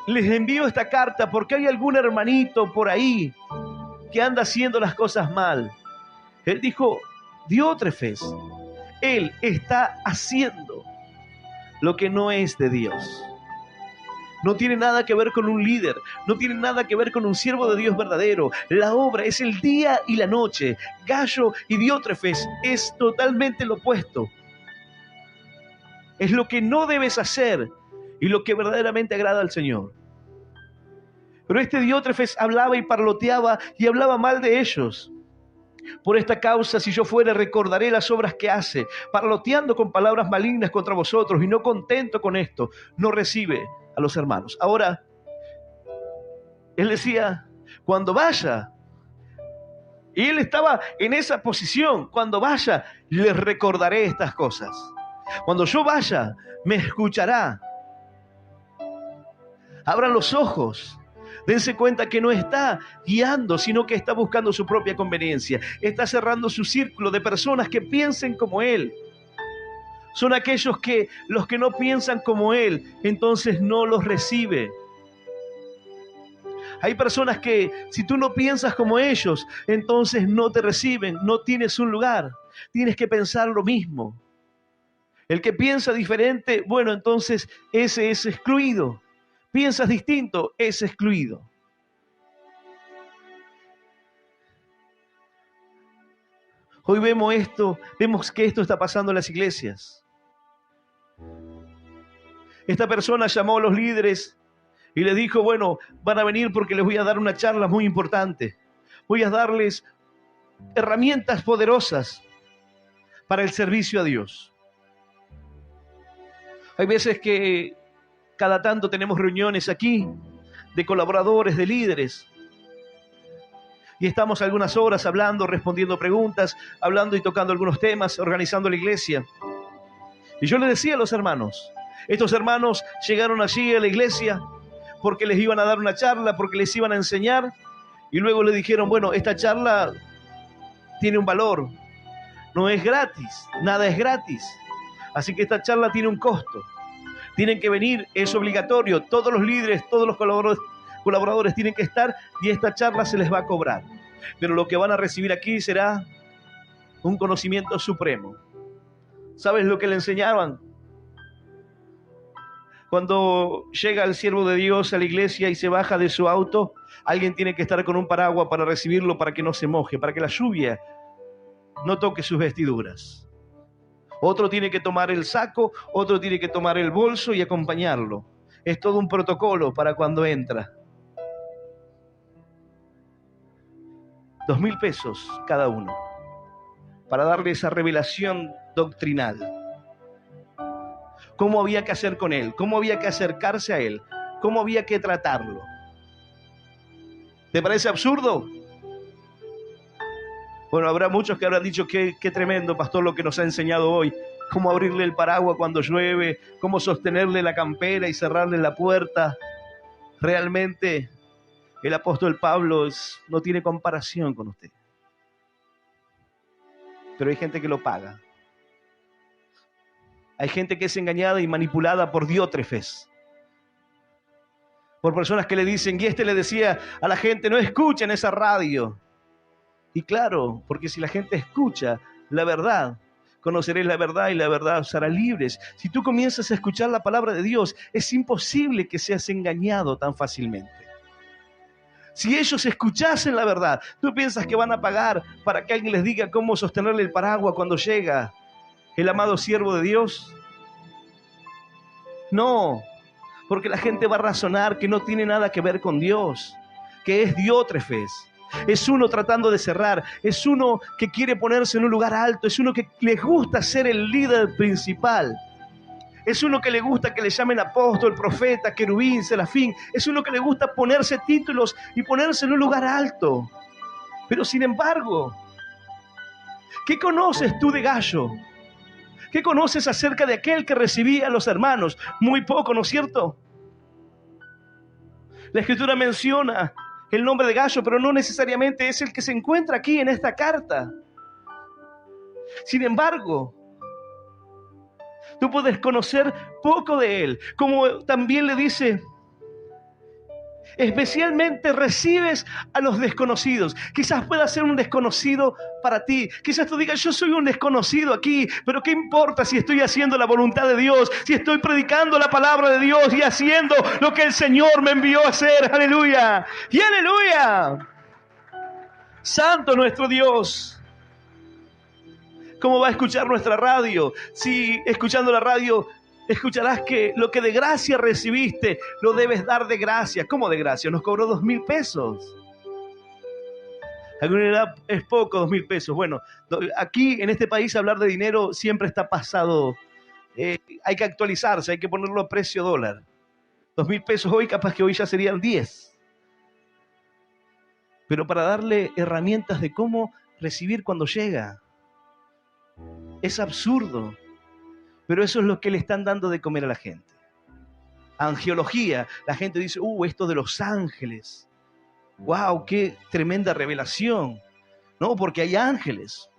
les envío esta carta porque hay algún hermanito por ahí que anda haciendo las cosas mal. Él dijo, Diótrefes, él está haciendo lo que no es de Dios. No tiene nada que ver con un líder, no tiene nada que ver con un siervo de Dios verdadero. La obra es el día y la noche. Gayo y Diótrefes es totalmente lo opuesto. Es lo que no debes hacer y lo que verdaderamente agrada al Señor. Pero este Diótrefes hablaba y parloteaba y hablaba mal de ellos. Por esta causa, si yo fuere, recordaré las obras que hace, parloteando con palabras malignas contra vosotros, y no contento con esto, no recibe a los hermanos. Ahora, él decía, cuando vaya, y él estaba en esa posición, cuando vaya, les recordaré estas cosas. Cuando yo vaya, me escuchará. Abran los ojos. Dense cuenta que no está guiando, sino que está buscando su propia conveniencia. Está cerrando su círculo de personas que piensen como él. Son aquellos que los que no piensan como él, entonces no los recibe. Hay personas que si tú no piensas como ellos, entonces no te reciben, no tienes un lugar. Tienes que pensar lo mismo. El que piensa diferente, bueno, entonces ese es excluido. Piensas distinto, es excluido. Hoy vemos que esto está pasando en las iglesias. Esta persona llamó a los líderes y les dijo, bueno, van a venir porque les voy a dar una charla muy importante. Voy a darles herramientas poderosas para el servicio a Dios. Hay veces que cada tanto tenemos reuniones aquí de colaboradores, de líderes, y estamos algunas horas hablando, respondiendo preguntas, hablando y tocando algunos temas, organizando la iglesia. Y yo le decía a los hermanos, estos hermanos llegaron allí a la iglesia porque les iban a dar una charla, porque les iban a enseñar, y luego le dijeron, bueno, esta charla tiene un valor, no es gratis, nada es gratis, así que esta charla tiene un costo, tienen que venir, es obligatorio, todos los líderes, todos los colaboradores tienen que estar y esta charla se les va a cobrar, pero lo que van a recibir aquí será un conocimiento supremo. ¿Sabes lo que le enseñaban? Cuando llega el siervo de Dios a la iglesia y se baja de su auto, alguien tiene que estar con un paraguas para recibirlo, para que no se moje, para que la lluvia no toque sus vestiduras. Otro tiene que tomar el saco, otro tiene que tomar el bolso y acompañarlo. Es todo un protocolo para cuando entra. 2.000 pesos cada uno para darle esa revelación doctrinal. Cómo había que hacer con él, cómo había que acercarse a él, cómo había que tratarlo. ¿Te parece absurdo? Bueno, habrá muchos que habrán dicho qué tremendo, pastor, lo que nos ha enseñado hoy. Cómo abrirle el paraguas cuando llueve, cómo sostenerle la campera y cerrarle la puerta. Realmente el apóstol Pablo no tiene comparación con usted. Pero hay gente que lo paga. Hay gente que es engañada y manipulada por diótrefes. Por personas que le dicen, y le decía a la gente, no escuchen esa radio. Y claro, porque si la gente escucha la verdad, conoceréis la verdad y la verdad os hará libres. Si tú comienzas a escuchar la palabra de Dios, es imposible que seas engañado tan fácilmente. Si ellos escuchasen la verdad, ¿tú piensas que van a pagar para que alguien les diga cómo sostenerle el paraguas cuando llega el amado siervo de Dios? No, porque la gente va a razonar que no tiene nada que ver con Dios, que es diótrefes. Es uno tratando de cerrar, es uno que quiere ponerse en un lugar alto, es uno que le gusta ser el líder principal. Es uno que le gusta que le llamen apóstol, profeta, querubín, serafín. Es uno que le gusta ponerse títulos y ponerse en un lugar alto. Pero sin embargo, ¿qué conoces tú de Gallo? ¿Qué conoces acerca de aquel que recibía a los hermanos? Muy poco, ¿no es cierto? La Escritura menciona el nombre de Gallo, pero no necesariamente es el que se encuentra aquí en esta carta. Sin embargo, tú puedes conocer poco de él, como también le dice, especialmente recibes a los desconocidos. Quizás pueda ser un desconocido para ti. Quizás tú digas, yo soy un desconocido aquí, pero ¿qué importa si estoy haciendo la voluntad de Dios? Si estoy predicando la palabra de Dios y haciendo lo que el Señor me envió a hacer. ¡Aleluya! ¡Y aleluya! Santo nuestro Dios. ¿Cómo va a escuchar nuestra radio? Si escuchando la radio escucharás que lo que de gracia recibiste lo debes dar de gracia. ¿Cómo de gracia? Nos cobró 2.000 pesos. Alguna edad es poco, 2.000 pesos. Bueno, aquí en este país hablar de dinero siempre está pasado. Hay que actualizarse, hay que ponerlo a precio dólar. 2.000 pesos hoy, capaz que hoy ya serían 10. Pero para darle herramientas de cómo recibir cuando llega. Es absurdo, pero eso es lo que le están dando de comer a la gente. Angeología, la gente dice, esto de los ángeles. ¡Wow! ¡Qué tremenda revelación! No, porque hay ángeles.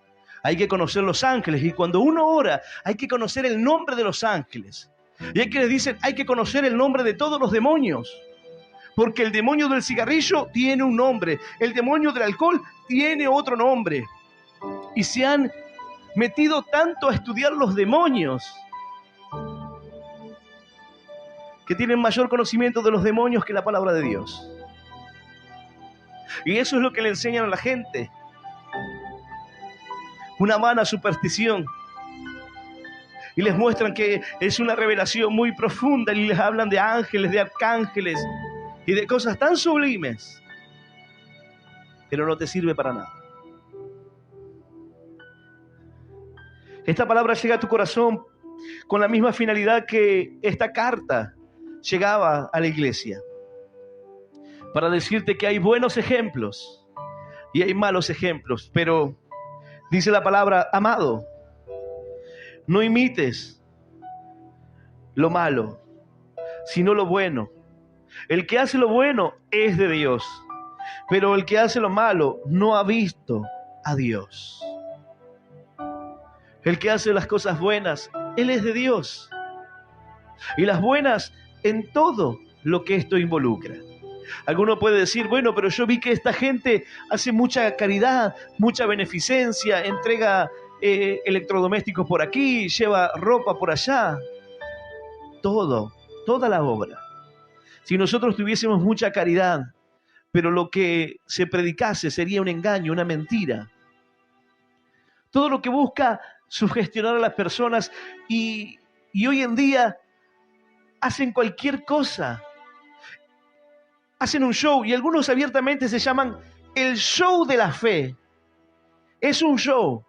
Hay que conocer los ángeles. Y cuando uno ora, hay que conocer el nombre de los ángeles. Y hay que les dicen, hay que conocer el nombre de todos los demonios. Porque el demonio del cigarrillo tiene un nombre. El demonio del alcohol tiene otro nombre. Y se han metido tanto a estudiar los demonios que tienen mayor conocimiento de los demonios que la palabra de Dios. Y eso es lo que le enseñan a la gente. Una vana superstición. y les muestran que es una revelación muy profunda y les hablan de ángeles, de arcángeles y de cosas tan sublimes, pero no te sirve para nada. Esta palabra llega a tu corazón con la misma finalidad que esta carta llegaba a la iglesia, para decirte que hay buenos ejemplos y hay malos ejemplos, pero dice la palabra: amado, no imites lo malo, sino lo bueno. El que hace lo bueno es de Dios, pero el que hace lo malo no ha visto a Dios. El que hace las cosas buenas, Él es de Dios. Y las buenas en todo lo que esto involucra. Alguno puede decir: bueno, pero yo vi que esta gente hace mucha caridad, mucha beneficencia, entrega electrodomésticos por aquí, lleva ropa por allá. Toda la obra. Si nosotros tuviésemos mucha caridad, pero lo que se predicase sería un engaño, una mentira. Todo lo que busca sugestionar a las personas y hoy en día hacen cualquier cosa. Hacen un show y algunos abiertamente se llaman el show de la fe. Es un show.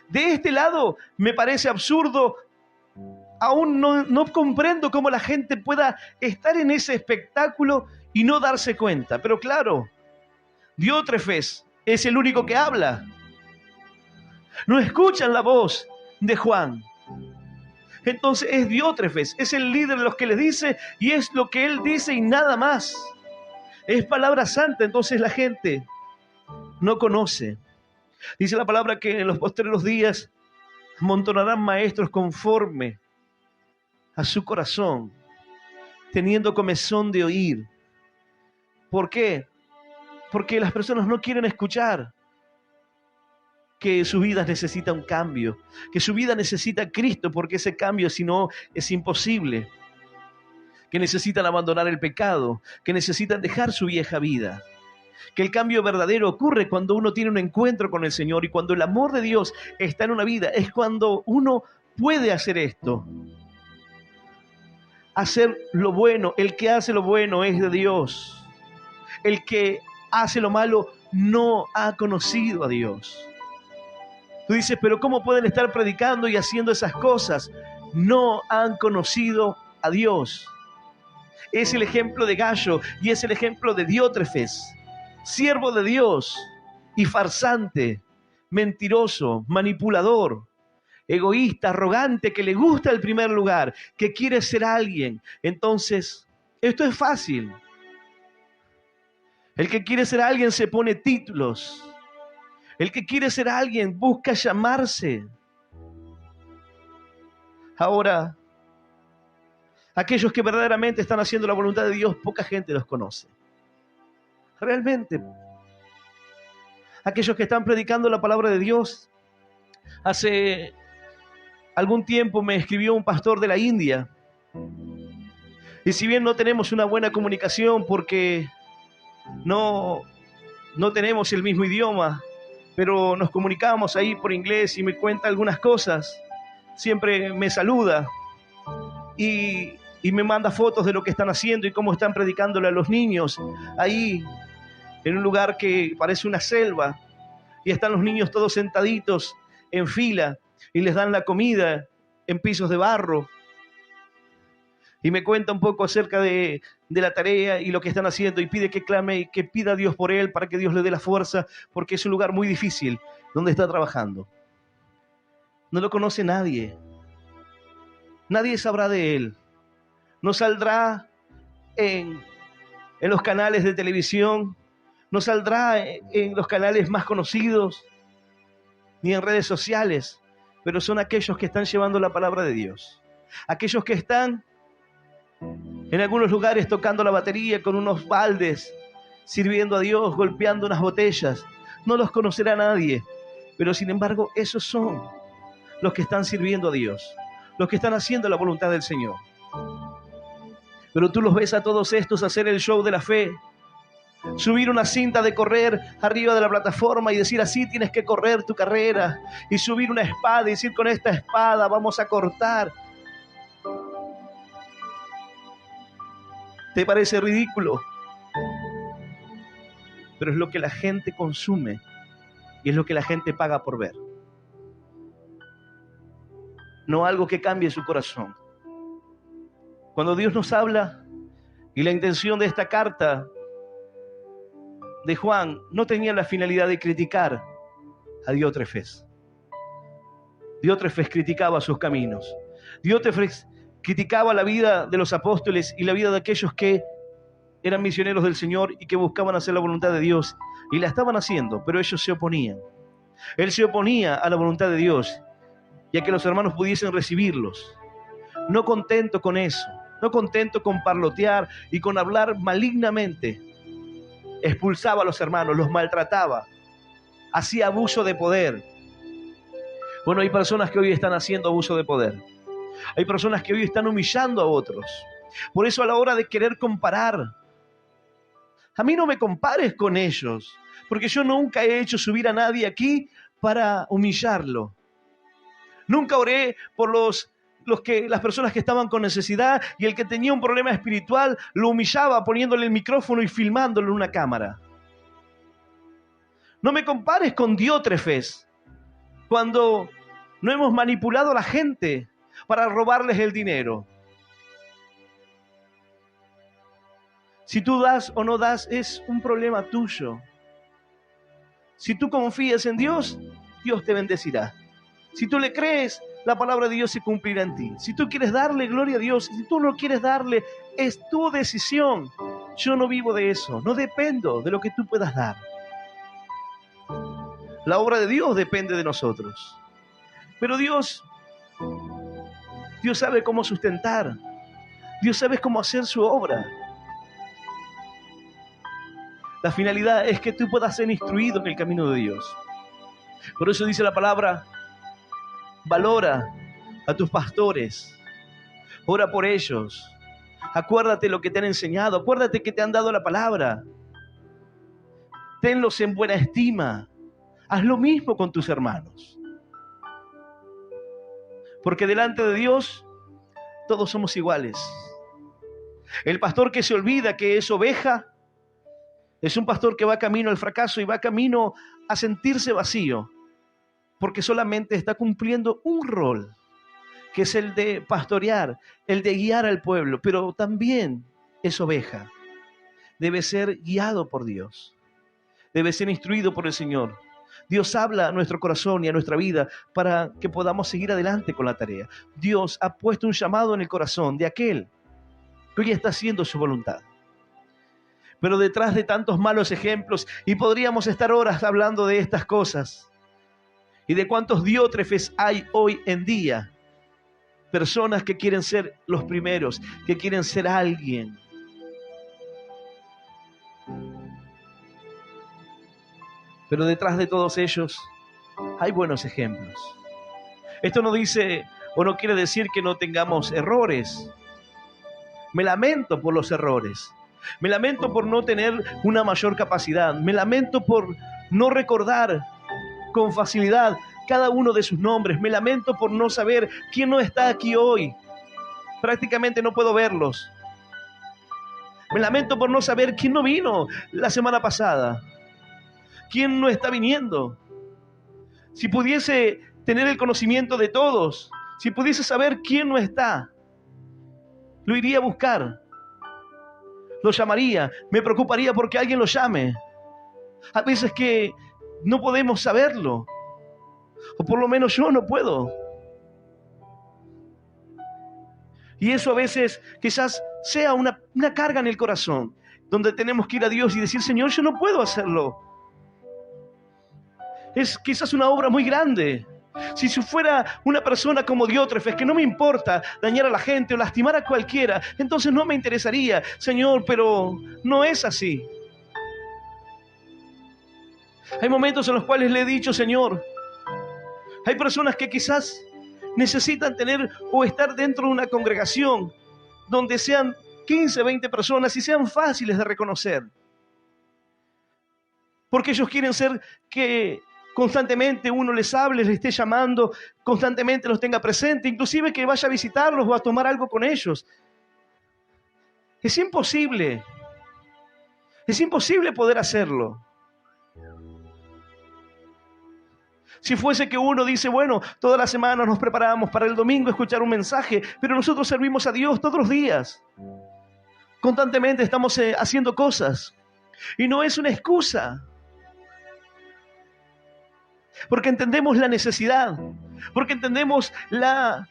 De este lado me parece absurdo. Aún no comprendo cómo la gente pueda estar en ese espectáculo y no darse cuenta. Pero claro, Diótrefes es el único que habla. No escuchan la voz de Juan. Entonces es Diótrefes, es el líder de los que les dice y es lo que él dice y nada más. Es palabra santa, entonces la gente no conoce. Dice la palabra que en los postreros días amontonarán maestros conforme a su corazón, teniendo comezón de oír. ¿Por qué? Porque las personas no quieren escuchar que su vida necesita un cambio, que su vida necesita a Cristo, porque ese cambio si no es imposible, que necesitan abandonar el pecado, que necesitan dejar su vieja vida, que el cambio verdadero ocurre cuando uno tiene un encuentro con el Señor y cuando el amor de Dios está en una vida, es cuando uno puede hacer esto. Hacer lo bueno, el que hace lo bueno es de Dios. El que hace lo malo no ha conocido a Dios. Tú dices, pero ¿cómo pueden estar predicando y haciendo esas cosas? No han conocido a Dios. Es el ejemplo de Gallo y es el ejemplo de Diótrefes, siervo de Dios y farsante, mentiroso, manipulador, egoísta, arrogante, que le gusta el primer lugar, que quiere ser alguien. Entonces, esto es fácil. El que quiere ser alguien se pone títulos. El que quiere ser alguien busca llamarse. Ahora, aquellos que verdaderamente están haciendo la voluntad de Dios, poca gente los conoce. Realmente. Aquellos que están predicando la palabra de Dios. Hace algún tiempo me escribió un pastor de la India. Y si bien no tenemos una buena comunicación porque no tenemos el mismo idioma, pero nos comunicamos ahí por inglés y me cuenta algunas cosas. Siempre me saluda y me manda fotos de lo que están haciendo y cómo están predicándole a los niños ahí en un lugar que parece una selva y están los niños todos sentaditos en fila y les dan la comida en pisos de barro. Y me cuenta un poco acerca de la tarea y lo que están haciendo y pide que clame y que pida a Dios por él para que Dios le dé la fuerza, porque es un lugar muy difícil donde está trabajando. No lo conoce nadie. Nadie sabrá de él. No saldrá en los canales de televisión, no saldrá en los canales más conocidos, ni en redes sociales, pero son aquellos que están llevando la palabra de Dios. Aquellos que están en algunos lugares tocando la batería con unos baldes, sirviendo a Dios, golpeando unas botellas. No los conocerá nadie, pero sin embargo esos son los que están sirviendo a Dios, los que están haciendo la voluntad del Señor. Pero tú los ves a todos estos hacer el show de la fe subir una cinta de correr arriba de la plataforma y decir así tienes que correr tu carrera, y subir una espada y decir con esta espada vamos a cortar. ¿Te parece ridículo? Pero es lo que la gente consume y es lo que la gente paga por ver. No algo que cambie su corazón. Cuando Dios nos habla, y la intención de esta carta de Juan no tenía la finalidad de criticar a Diótrefes. Diótrefes criticaba sus caminos. Diótrefes criticaba la vida de los apóstoles y la vida de aquellos que eran misioneros del Señor y que buscaban hacer la voluntad de Dios. Y la estaban haciendo, pero ellos se oponían. Él se oponía a la voluntad de Dios y a que los hermanos pudiesen recibirlos. No contento con eso, no contento con parlotear y con hablar malignamente, expulsaba a los hermanos, los maltrataba, hacía abuso de poder. Bueno, hay personas que hoy están haciendo abuso de poder. Hay personas que hoy están humillando a otros. Por eso a la hora de querer comparar, a mí no me compares con ellos, porque yo nunca he hecho subir a nadie aquí para humillarlo. Nunca oré por las personas que estaban con necesidad, y el que tenía un problema espiritual lo humillaba poniéndole el micrófono y filmándolo en una cámara. No me compares con Diótrefes, cuando no hemos manipulado a la gente para robarles el dinero. Si tú das o no das es un problema tuyo. Si tú confías en Dios, Dios te bendecirá. Si tú le crees, la palabra de Dios se cumplirá en ti. Si tú quieres darle gloria a Dios, si tú no quieres darle, es tu decisión. Yo no vivo de eso, no dependo de lo que tú puedas dar. La obra de Dios depende de nosotros. Pero Dios sabe cómo sustentar. Dios sabe cómo hacer su obra. La finalidad es que tú puedas ser instruido en el camino de Dios. Por eso dice la palabra: valora a tus pastores, ora por ellos, acuérdate lo que te han enseñado, acuérdate que te han dado la palabra, tenlos en buena estima, haz lo mismo con tus hermanos. Porque delante de Dios todos somos iguales. El pastor que se olvida que es oveja es un pastor que va camino al fracaso y va camino a sentirse vacío, porque solamente está cumpliendo un rol, que es el de pastorear, el de guiar al pueblo, pero también es oveja. Debe ser guiado por Dios, debe ser instruido por el Señor. Dios habla a nuestro corazón y a nuestra vida para que podamos seguir adelante con la tarea. Dios ha puesto un llamado en el corazón de aquel que hoy está haciendo su voluntad. Pero detrás de tantos malos ejemplos, y podríamos estar horas hablando de estas cosas, y de cuántos Diótrefes hay hoy en día, personas que quieren ser los primeros, que quieren ser alguien. Pero detrás de todos ellos hay buenos ejemplos. Esto no dice o no quiere decir que no tengamos errores. Me lamento por los errores. Me lamento por no tener una mayor capacidad. Me lamento por no recordar con facilidad cada uno de sus nombres. Me lamento por no saber quién no está aquí hoy. Prácticamente no puedo verlos. Me lamento por no saber quién no vino la semana pasada. ¿Quién no está viniendo? Si pudiese tener el conocimiento de todos, si pudiese saber quién no está, lo iría a buscar. Lo llamaría, me preocuparía porque alguien lo llame. A veces que no podemos saberlo, o por lo menos yo no puedo. Y eso a veces quizás sea una carga en el corazón, donde tenemos que ir a Dios y decir: Señor, yo no puedo hacerlo. Es quizás una obra muy grande. Si fuera una persona como Diótrefes, que no me importa dañar a la gente o lastimar a cualquiera, entonces no me interesaría, Señor, pero no es así. Hay momentos en los cuales le he dicho: Señor, hay personas que quizás necesitan tener o estar dentro de una congregación donde sean 15, 20 personas y sean fáciles de reconocer. Porque ellos quieren ser que constantemente uno les hable, les esté llamando, constantemente los tenga presente, inclusive que vaya a visitarlos o a tomar algo con ellos. Es imposible poder hacerlo. Si fuese que uno dice, bueno, toda la semana nos preparamos para el domingo escuchar un mensaje, pero nosotros servimos a Dios todos los días. Constantemente estamos haciendo cosas. Y no es una excusa. Porque entendemos la necesidad. Porque entendemos la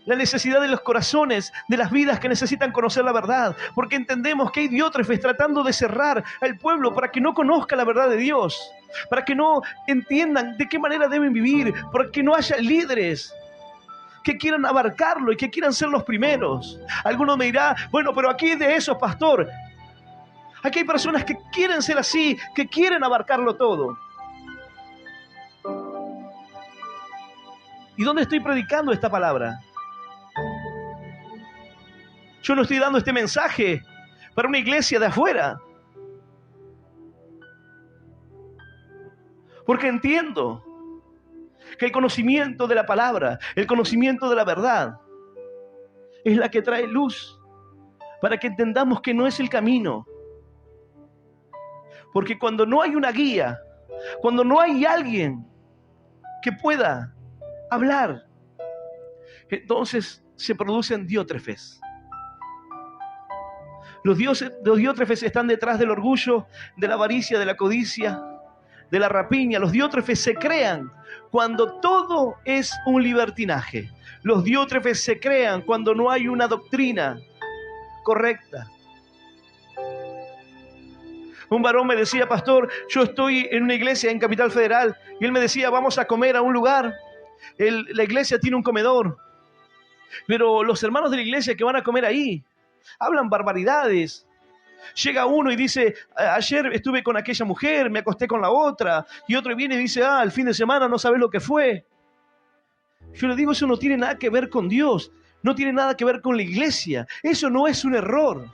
necesidad de los corazones, de las vidas que necesitan conocer la verdad. Porque entendemos que hay diótrefes tratando de cerrar al pueblo para que no conozca la verdad de Dios. Para que no entiendan de qué manera deben vivir. Para que no haya líderes que quieran abarcarlo y que quieran ser los primeros. Alguno me dirá, bueno, pero aquí de eso, pastor. Aquí hay personas que quieren ser así, que quieren abarcarlo todo. ¿Y dónde estoy predicando esta palabra? Yo no estoy dando este mensaje para una iglesia de afuera. Porque entiendo que el conocimiento de la palabra, el conocimiento de la verdad, es la que trae luz para que entendamos que no es el camino. Porque cuando no hay una guía, cuando no hay alguien que pueda hablar, entonces se producen diótrefes. Los diótrefes están detrás del orgullo, de la avaricia, de la codicia, de la rapiña. Los diótrefes se crean cuando todo es un libertinaje. Los diótrefes se crean cuando no hay una doctrina correcta. Un varón me decía, pastor, yo estoy en una iglesia en Capital Federal, y él me decía, vamos a comer a un lugar. La iglesia tiene un comedor, pero los hermanos de la iglesia que van a comer ahí hablan barbaridades. Llega uno y dice, ayer estuve con aquella mujer, me acosté con la otra, y otro viene y dice, el fin de semana no sabes lo que fue. Yo le digo, eso no tiene nada que ver con Dios, no tiene nada que ver con la iglesia, eso no es un error.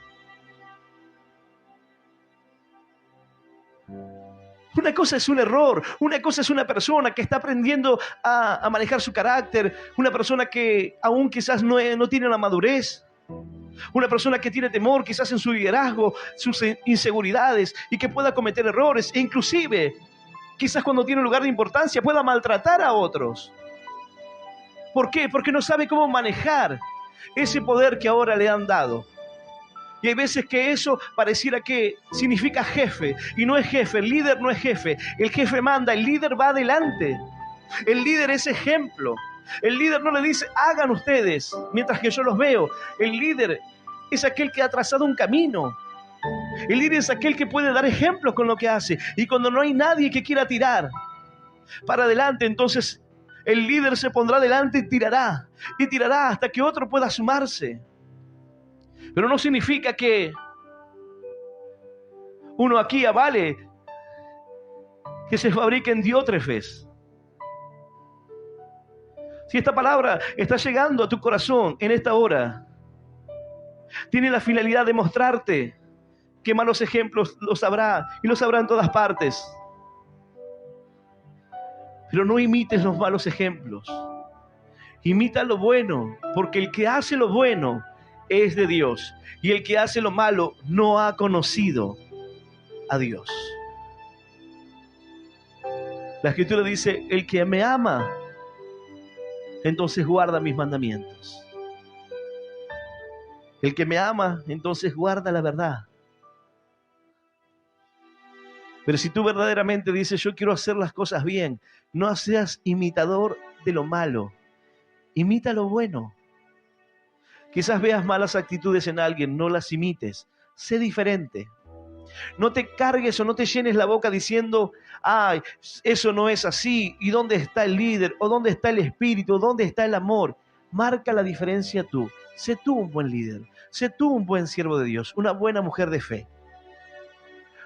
Una cosa es un error, una cosa es una persona que está aprendiendo a manejar su carácter, una persona que aún quizás no tiene la madurez, una persona que tiene temor quizás en su liderazgo, sus inseguridades, y que pueda cometer errores, e inclusive quizás cuando tiene un lugar de importancia pueda maltratar a otros. ¿Por qué? Porque no sabe cómo manejar ese poder que ahora le han dado. Y hay veces que eso pareciera que significa jefe, y no es jefe, el líder no es jefe, el jefe manda, el líder va adelante, el líder es ejemplo, el líder no le dice, hagan ustedes, mientras que yo los veo, el líder es aquel que ha trazado un camino, el líder es aquel que puede dar ejemplos con lo que hace, y cuando no hay nadie que quiera tirar para adelante, entonces el líder se pondrá adelante y tirará hasta que otro pueda sumarse. Pero no significa que uno aquí avale que se fabriquen diótrefes. Si esta palabra está llegando a tu corazón en esta hora, tiene la finalidad de mostrarte que malos ejemplos los habrá, y los habrá en todas partes. Pero no imites los malos ejemplos. Imita lo bueno, porque el que hace lo bueno es de Dios, y el que hace lo malo no ha conocido a Dios. La Escritura dice, el que me ama, entonces guarda mis mandamientos. El que me ama, entonces guarda la verdad. Pero si tú verdaderamente dices, yo quiero hacer las cosas bien, no seas imitador de lo malo, imita lo bueno. Quizás veas malas actitudes en alguien, no las imites, sé diferente. No te cargues o no te llenes la boca diciendo, ay, eso no es así, ¿y dónde está el líder? ¿O dónde está el espíritu? ¿O dónde está el amor? Marca la diferencia tú. Sé tú un buen líder, sé tú un buen siervo de Dios, una buena mujer de fe.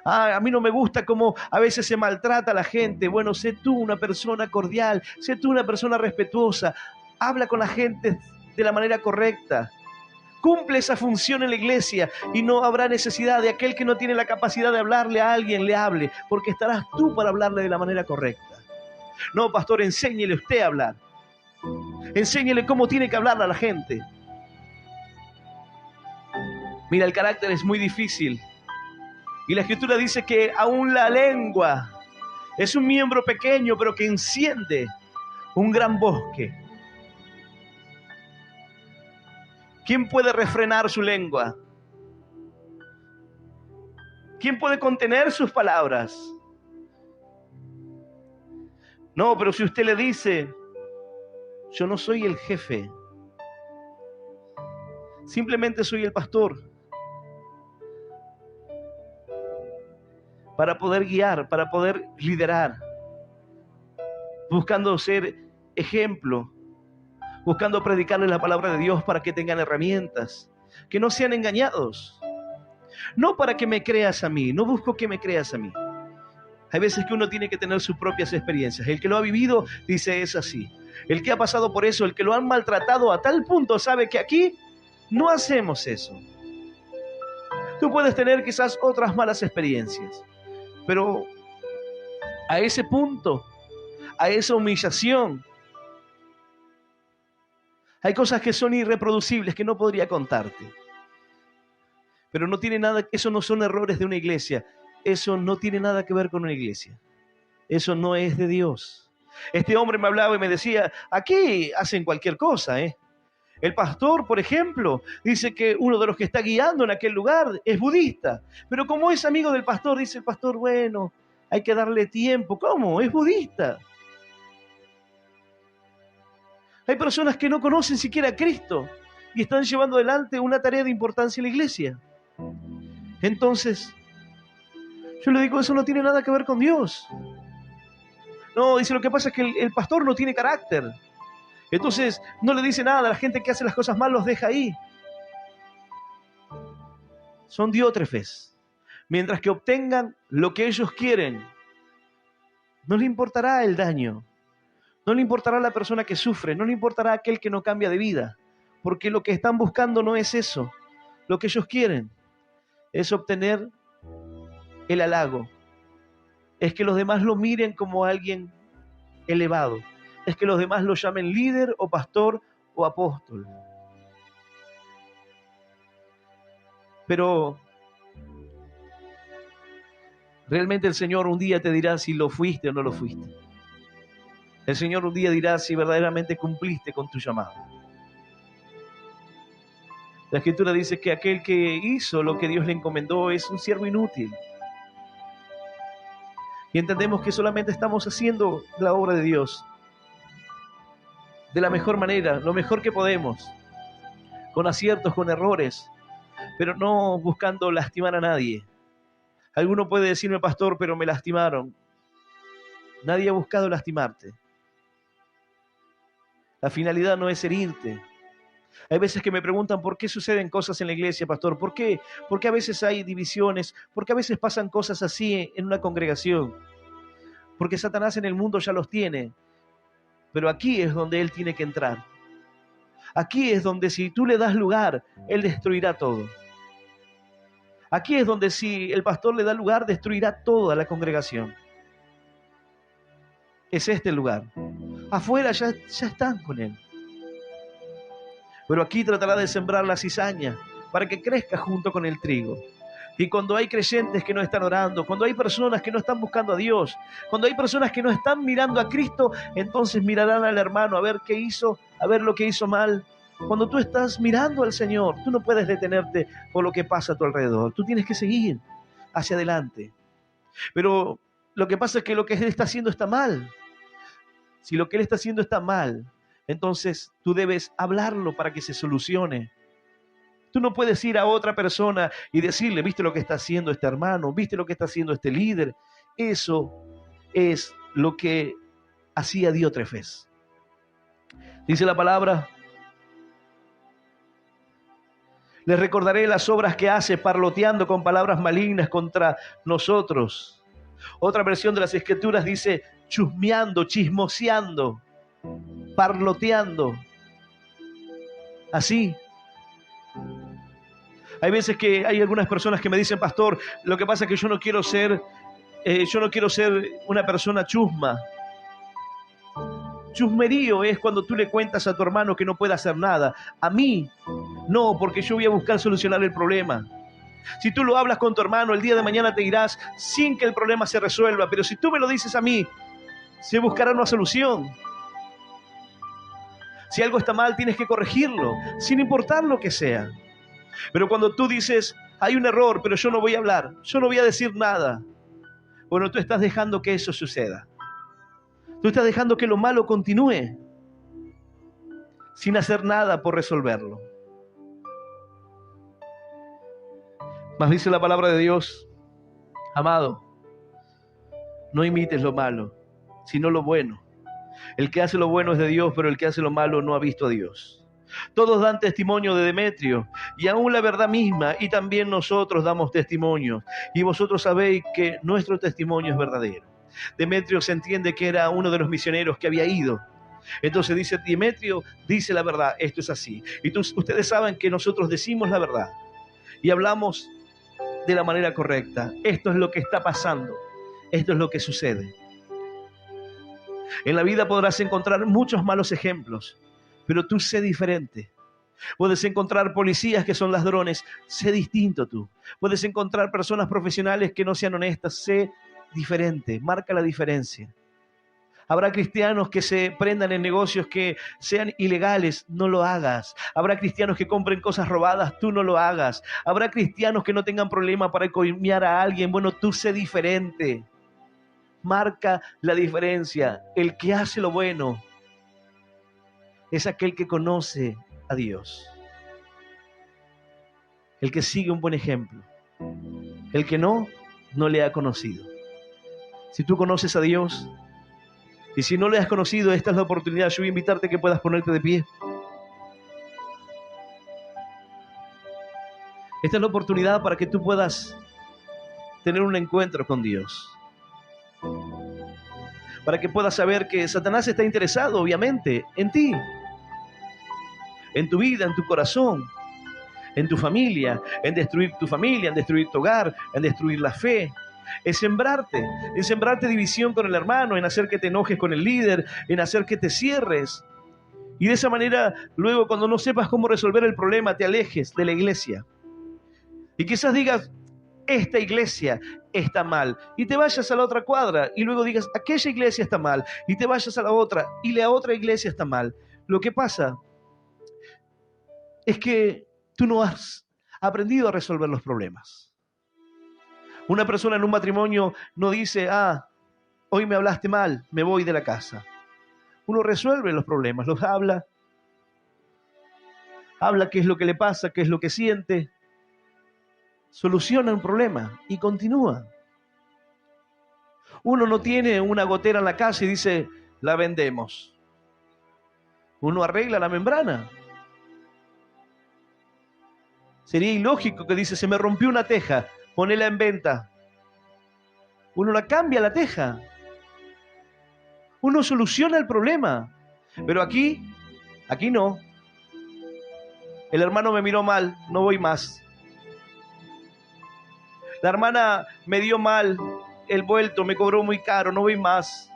A mí no me gusta cómo a veces se maltrata a la gente. Bueno, sé tú una persona cordial, sé tú una persona respetuosa. Habla con la gente de la manera correcta. Cumple esa función en la iglesia y no habrá necesidad de aquel que no tiene la capacidad de hablarle a alguien, le hable, porque estarás tú para hablarle de la manera correcta. No, pastor, enséñele usted a hablar. Enséñele cómo tiene que hablarle a la gente. Mira, el carácter es muy difícil. Y la Escritura dice que aún la lengua es un miembro pequeño, pero que enciende un gran bosque. ¿Quién puede refrenar su lengua? ¿Quién puede contener sus palabras? No, pero si usted le dice, yo no soy el jefe, simplemente soy el pastor, para poder guiar, para poder liderar, buscando ser ejemplo, buscando predicarles la palabra de Dios para que tengan herramientas, que no sean engañados. No para que me creas a mí, no busco que me creas a mí. Hay veces que uno tiene que tener sus propias experiencias. El que lo ha vivido dice es así. El que ha pasado por eso, el que lo han maltratado a tal punto, sabe que aquí no hacemos eso. Tú puedes tener quizás otras malas experiencias, pero a ese punto, a esa humillación, hay cosas que son irreproducibles, que no podría contarte. Pero no tiene nada, eso no son errores de una iglesia. Eso no tiene nada que ver con una iglesia. Eso no es de Dios. Este hombre me hablaba y me decía, aquí hacen cualquier cosa, ¿eh? El pastor, por ejemplo, dice que uno de los que está guiando en aquel lugar es budista. Pero como es amigo del pastor, dice el pastor, bueno, hay que darle tiempo. ¿Cómo? Es budista. Hay personas que no conocen siquiera a Cristo y están llevando adelante una tarea de importancia en la iglesia. Entonces, yo le digo, eso no tiene nada que ver con Dios. No, dice, lo que pasa es que el pastor no tiene carácter. Entonces, no le dice nada a la gente que hace las cosas mal, los deja ahí. Son diótrefes. Mientras que obtengan lo que ellos quieren, no le importará el daño. No le importará la persona que sufre, no le importará aquel que no cambia de vida, porque lo que están buscando no es eso. Lo que ellos quieren es obtener el halago, es que los demás lo miren como alguien elevado, es que los demás lo llamen líder o pastor o apóstol. Pero realmente el Señor un día te dirá si lo fuiste o no lo fuiste. El Señor un día dirá si verdaderamente cumpliste con tu llamado. La Escritura dice que aquel que hizo lo que Dios le encomendó es un siervo inútil. Y entendemos que solamente estamos haciendo la obra de Dios de la mejor manera, lo mejor que podemos, con aciertos, con errores, pero no buscando lastimar a nadie. Alguno puede decirme, pastor, pero me lastimaron. Nadie ha buscado lastimarte. La finalidad no es herirte. Hay veces que me preguntan por qué suceden cosas en la iglesia, pastor. ¿Por qué? Porque a veces hay divisiones, porque a veces pasan cosas así en una congregación. Porque Satanás en el mundo ya los tiene. Pero aquí es donde él tiene que entrar. Aquí es donde si tú le das lugar, él destruirá todo. Aquí es donde si el pastor le da lugar, destruirá toda la congregación. Es este el lugar. Afuera ya están con él. Pero aquí tratará de sembrar la cizaña para que crezca junto con el trigo. Y cuando hay creyentes que no están orando, cuando hay personas que no están buscando a Dios, cuando hay personas que no están mirando a Cristo, entonces mirarán al hermano a ver qué hizo, a ver lo que hizo mal. Cuando tú estás mirando al Señor, tú no puedes detenerte por lo que pasa a tu alrededor. Tú tienes que seguir hacia adelante. Pero lo que pasa es que lo que Él está haciendo está mal. Si lo que Él está haciendo está mal, entonces tú debes hablarlo para que se solucione. Tú no puedes ir a otra persona y decirle, ¿viste lo que está haciendo este hermano? ¿Viste lo que está haciendo este líder? Eso es lo que hacía Diótrefes. Dice la palabra, les recordaré las obras que hace parloteando con palabras malignas contra nosotros. Otra versión de las Escrituras dice chusmeando, chismoseando, parloteando. Así Hay veces que hay algunas personas que me dicen, pastor, lo que pasa es que yo no quiero ser una persona chusma. Chusmerío es cuando tú le cuentas a tu hermano que no puede hacer nada. A mí, no, porque yo voy a buscar solucionar el problema. Si tú lo hablas con tu hermano, el día de mañana te irás sin que el problema se resuelva. Pero si tú me lo dices a mí, se buscará una solución. Si algo está mal, tienes que corregirlo, sin importar lo que sea. Pero cuando tú dices, hay un error, pero yo no voy a hablar, yo no voy a decir nada, bueno, tú estás dejando que eso suceda. Tú estás dejando que lo malo continúe, sin hacer nada por resolverlo. Mas dice la palabra de Dios, amado, no imites lo malo, sino lo bueno. El que hace lo bueno es de Dios, pero el que hace lo malo no ha visto a Dios. Todos dan testimonio de Demetrio, y aún la verdad misma, y también nosotros damos testimonio, y vosotros sabéis que nuestro testimonio es verdadero. Demetrio se entiende que era uno de los misioneros que había ido. Entonces dice, Demetrio dice la verdad, esto es así. Y ustedes saben que nosotros decimos la verdad, y hablamos de la manera correcta. Esto es lo que está pasando, esto es lo que sucede. En la vida podrás encontrar muchos malos ejemplos, pero tú sé diferente. Puedes encontrar policías que son ladrones, sé distinto tú. Puedes encontrar personas profesionales que no sean honestas, sé diferente, marca la diferencia. Habrá cristianos que se prendan en negocios que sean ilegales, no lo hagas. Habrá cristianos que compren cosas robadas, tú no lo hagas. Habrá cristianos que no tengan problema para coimear a alguien, bueno, tú sé diferente. Marca la diferencia. El que hace lo bueno es aquel que conoce a Dios. El que sigue un buen ejemplo. El que no le ha conocido. Si tú conoces a Dios, y si no le has conocido, esta es la oportunidad. Yo voy a invitarte a que puedas ponerte de pie. Esta es la oportunidad para que tú puedas tener un encuentro con Dios. Para que puedas saber que Satanás está interesado, obviamente, en ti. En tu vida, en tu corazón, en tu familia, en destruir tu familia, en destruir tu hogar, en destruir la fe. En sembrarte división con el hermano, en hacer que te enojes con el líder, en hacer que te cierres. Y de esa manera, luego cuando no sepas cómo resolver el problema, te alejes de la iglesia. Y quizás digas, esta iglesia está mal, y te vayas a la otra cuadra, y luego digas, aquella iglesia está mal, y te vayas a la otra, y la otra iglesia está mal. Lo que pasa es que tú no has aprendido a resolver los problemas. Una persona en un matrimonio no dice, hoy me hablaste mal, me voy de la casa. Uno resuelve los problemas, los habla qué es lo que le pasa, qué es lo que siente, soluciona un problema y continúa. Uno no tiene una gotera en la casa y dice, la vendemos. Uno arregla la membrana. Sería ilógico que dice, se me rompió una teja, ponela en venta. Uno la cambia la teja. Uno soluciona el problema. Pero aquí no. El hermano me miró mal, no voy más. La hermana me dio mal el vuelto, me cobró muy caro, no voy más.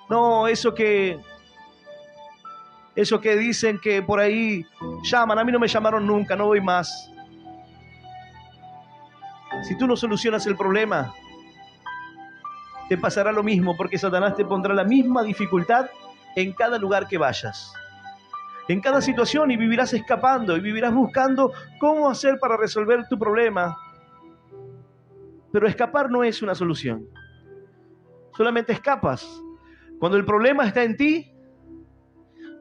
No, eso que dicen que por ahí llaman, a mí no me llamaron nunca, no voy más. Si tú no solucionas el problema, te pasará lo mismo, porque Satanás te pondrá la misma dificultad en cada lugar que vayas. En cada situación, y vivirás escapando, y vivirás buscando cómo hacer para resolver tu problema. Pero escapar no es una solución. Solamente escapas. Cuando el problema está en ti,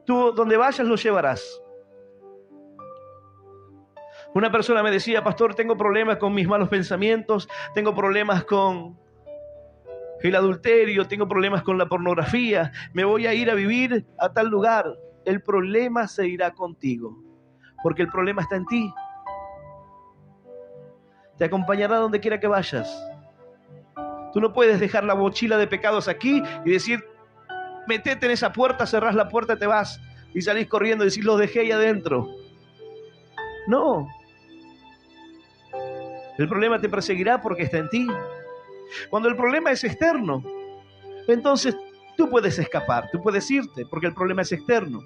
tú donde vayas lo llevarás. Una persona me decía, pastor, tengo problemas con mis malos pensamientos, tengo problemas con el adulterio, tengo problemas con la pornografía, me voy a ir a vivir a tal lugar. El problema se irá contigo, porque el problema está en ti. Te acompañará donde quiera que vayas. Tú no puedes dejar la mochila de pecados aquí y decir, metete en esa puerta, cerrás la puerta, te vas y salís corriendo y decís, los dejé ahí adentro. No. El problema te perseguirá porque está en ti. Cuando el problema es externo, entonces tú puedes escapar, tú puedes irte porque el problema es externo.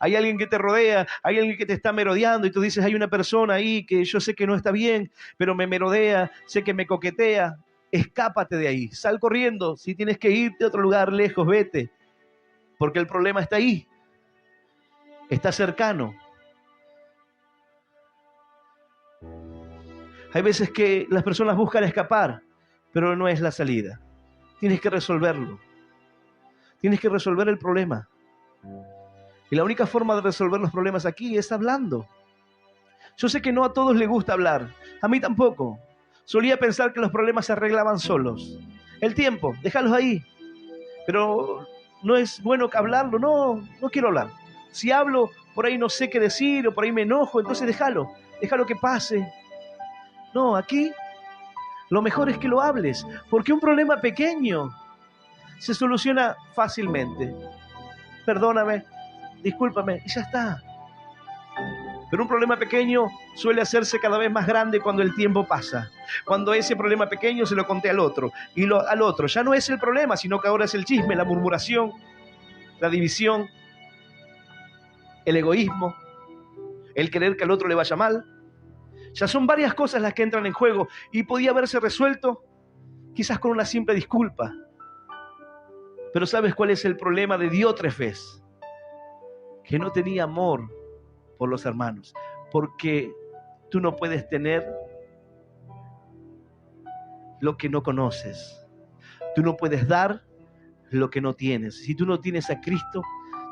Hay alguien que te rodea, hay alguien que te está merodeando y tú dices, hay una persona ahí que yo sé que no está bien, pero me merodea, sé que me coquetea. Escápate de ahí, sal corriendo. Si tienes que irte a otro lugar lejos, vete, porque el problema está ahí, está cercano. Hay veces que las personas buscan escapar, pero no es la salida. Tienes que resolverlo. Tienes que resolver el problema. Y la única forma de resolver los problemas aquí es hablando. Yo sé que no a todos les gusta hablar. A mí tampoco. Solía pensar que los problemas se arreglaban solos. El tiempo, déjalos ahí. Pero no es bueno que hablarlo. No quiero hablar. Si hablo, por ahí no sé qué decir o por ahí me enojo. Entonces déjalo que pase. No, aquí lo mejor es que lo hables. Porque un problema pequeño se soluciona fácilmente. Perdóname, discúlpame, y ya está. Pero un problema pequeño suele hacerse cada vez más grande cuando el tiempo pasa. Cuando ese problema pequeño se lo conté al otro. Y al otro ya no es el problema, sino que ahora es el chisme, la murmuración, la división, el egoísmo, el querer que al otro le vaya mal. Ya son varias cosas las que entran en juego y podía haberse resuelto quizás con una simple disculpa. Pero ¿sabes cuál es el problema de Diótrefes? Que no tenía amor por los hermanos, porque tú no puedes tener lo que no conoces. Tú no puedes dar lo que no tienes. Si tú no tienes a Cristo,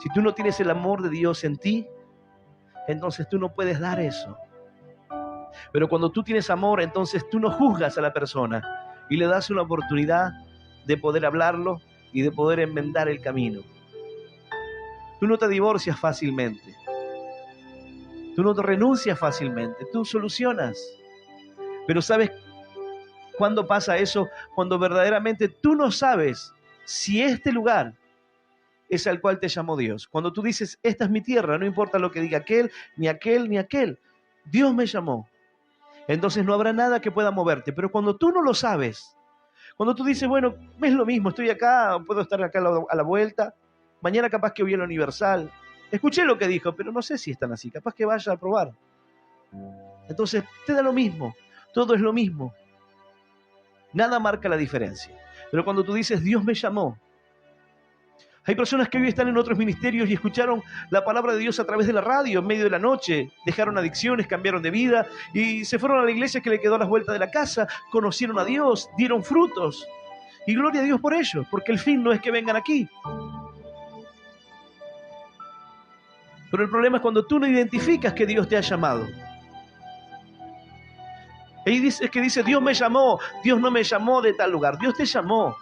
si tú no tienes el amor de Dios en ti, entonces tú no puedes dar eso. Pero cuando tú tienes amor, entonces tú no juzgas a la persona y le das una oportunidad de poder hablarlo y de poder enmendar el camino. Tú no te divorcias fácilmente. Tú no te renuncias fácilmente. Tú solucionas. Pero ¿sabes cuándo pasa eso? Cuando verdaderamente tú no sabes si este lugar es al cual te llamó Dios. Cuando tú dices, esta es mi tierra, no importa lo que diga aquel, ni aquel, ni aquel. Dios me llamó. Entonces no habrá nada que pueda moverte. Pero cuando tú no lo sabes, cuando tú dices, bueno, es lo mismo, estoy acá, puedo estar acá a la vuelta, mañana capaz que voy a la Universal, escuché lo que dijo, pero no sé si están así, capaz que vaya a probar. Entonces te da lo mismo, todo es lo mismo. Nada marca la diferencia. Pero cuando tú dices, Dios me llamó, hay personas que hoy están en otros ministerios y escucharon la palabra de Dios a través de la radio en medio de la noche, dejaron adicciones, cambiaron de vida y se fueron a la iglesia que le quedó a las vueltas de la casa, conocieron a Dios, dieron frutos. Y gloria a Dios por ello, porque el fin no es que vengan aquí. Pero el problema es cuando tú no identificas que Dios te ha llamado. Y dice, Dios me llamó, Dios no me llamó de tal lugar, Dios te llamó.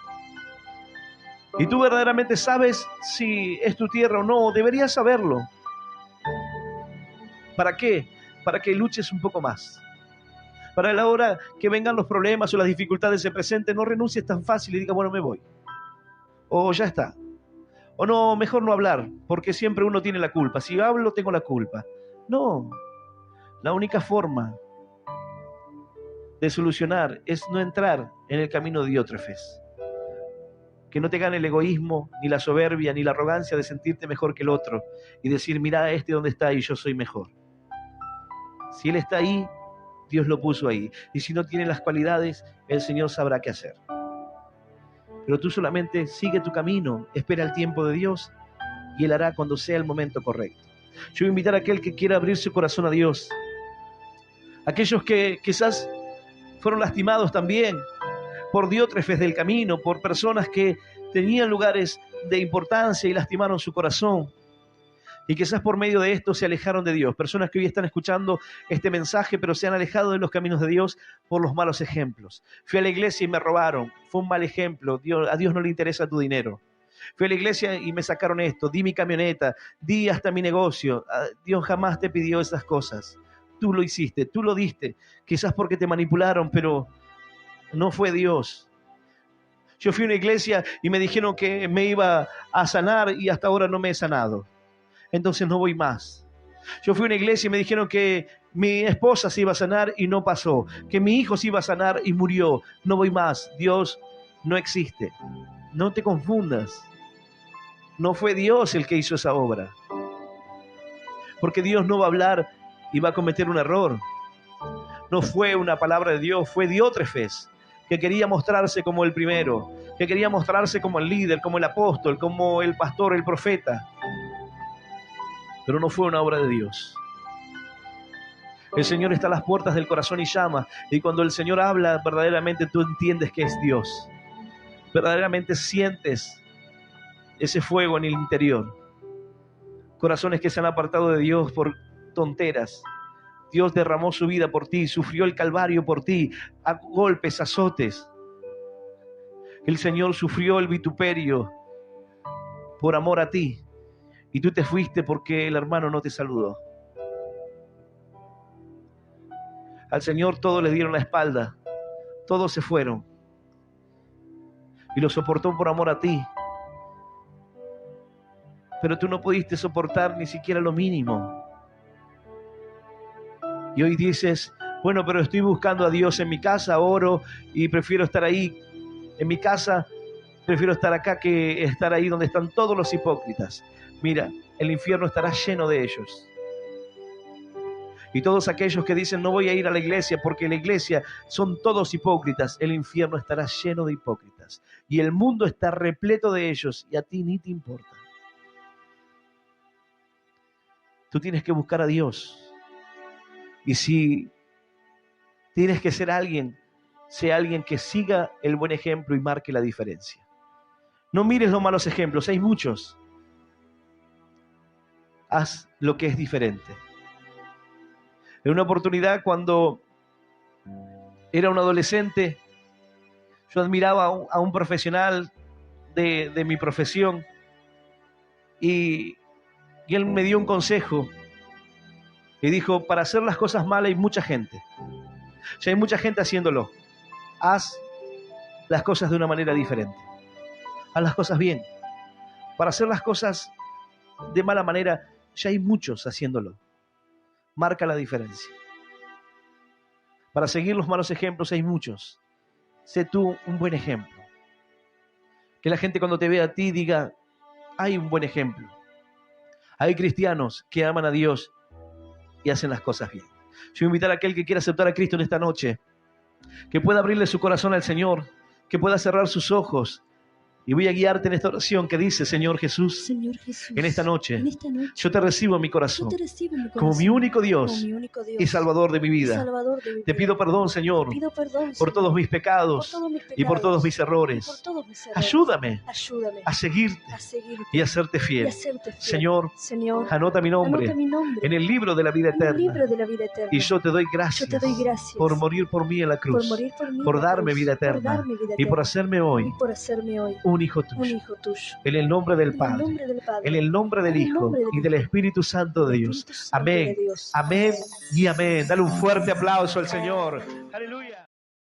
Y tú verdaderamente sabes si es tu tierra o no, deberías saberlo. ¿Para qué? Para que luches un poco más. Para la hora que vengan los problemas o las dificultades se presenten, no renuncies tan fácil y digas, bueno, me voy. O ya está. O no, mejor no hablar, porque siempre uno tiene la culpa. Si hablo, tengo la culpa. No. La única forma de solucionar es no entrar en el camino de Diótrefes. Que no te gane el egoísmo, ni la soberbia, ni la arrogancia de sentirte mejor que el otro y decir, mira este donde está y yo soy mejor. Si él está ahí, Dios lo puso ahí. Y si no tiene las cualidades, el Señor sabrá qué hacer. Pero tú solamente sigue tu camino, espera el tiempo de Dios y Él hará cuando sea el momento correcto. Yo voy a invitar a aquel que quiera abrir su corazón a Dios. Aquellos que quizás fueron lastimados también por Diótrefes del camino, por personas que tenían lugares de importancia y lastimaron su corazón. Y quizás por medio de esto se alejaron de Dios. Personas que hoy están escuchando este mensaje, pero se han alejado de los caminos de Dios por los malos ejemplos. Fui a la iglesia y me robaron. Fue un mal ejemplo. A Dios no le interesa tu dinero. Fui a la iglesia y me sacaron esto. Di mi camioneta. Di hasta mi negocio. Dios jamás te pidió esas cosas. Tú lo hiciste, tú lo diste. Quizás porque te manipularon, pero no fue Dios. Yo fui a una iglesia y me dijeron que me iba a sanar y hasta ahora no me he sanado. Entonces no voy más. Yo fui a una iglesia y me dijeron que mi esposa se iba a sanar y no pasó, que mi hijo se iba a sanar y murió. No voy más. Dios no existe. No te confundas. No fue Dios el que hizo esa obra. Porque Dios no va a hablar y va a cometer un error. No fue una palabra de Dios, fue Diótrefes, que quería mostrarse como el primero, que quería mostrarse como el líder, como el apóstol, como el pastor, el profeta. Pero no fue una obra de Dios. El Señor está a las puertas del corazón y llama. Y cuando el Señor habla, verdaderamente tú entiendes que es Dios. Verdaderamente sientes ese fuego en el interior. Corazones que se han apartado de Dios por tonteras. Dios derramó su vida por ti, sufrió el calvario por ti, a golpes, azotes. El Señor sufrió el vituperio por amor a ti. Y tú te fuiste porque el hermano no te saludó. Al Señor todos le dieron la espalda. Todos se fueron. Y lo soportó por amor a ti. Pero tú no pudiste soportar ni siquiera lo mínimo. Y hoy dices, bueno, pero estoy buscando a Dios en mi casa, oro y prefiero estar ahí. En mi casa, prefiero estar acá que estar ahí donde están todos los hipócritas. Mira, el infierno estará lleno de ellos. Y todos aquellos que dicen, no voy a ir a la iglesia porque la iglesia son todos hipócritas, el infierno estará lleno de hipócritas. Y el mundo está repleto de ellos y a ti ni te importa. Tú tienes que buscar a Dios. Y si tienes que ser alguien, sea alguien que siga el buen ejemplo y marque la diferencia. No mires los malos ejemplos, hay muchos. Haz lo que es diferente. En una oportunidad, cuando era un adolescente, yo admiraba a un profesional de mi profesión y él me dio un consejo y dijo, para hacer las cosas mal hay mucha gente. Ya hay mucha gente haciéndolo. Haz las cosas de una manera diferente. Haz las cosas bien. Para hacer las cosas de mala manera, ya hay muchos haciéndolo. Marca la diferencia. Para seguir los malos ejemplos hay muchos. Sé tú un buen ejemplo. Que la gente cuando te vea a ti diga, hay un buen ejemplo. Hay cristianos que aman a Dios y hacen las cosas bien. Yo voy a invitar a aquel que quiera aceptar a Cristo en esta noche, que pueda abrirle su corazón al Señor, que pueda cerrar sus ojos. Y voy a guiarte en esta oración que dice, Señor Jesús, en esta noche, yo te recibo en mi corazón, como mi único Dios y Salvador de mi vida. Te pido perdón, Señor, por todos mis pecados y por todos mis errores. Ayúdame a seguirte y a serte fiel. Señor, anota mi nombre en el libro de la vida eterna. Y yo te doy gracias por morir por mí en la cruz, por darme vida eterna y por hacerme hoy un hijo tuyo. En el nombre del Padre, en el nombre del Hijo y del Espíritu Santo de Dios. Amén, amén y amén. Dale un fuerte aplauso al Señor. Aleluya.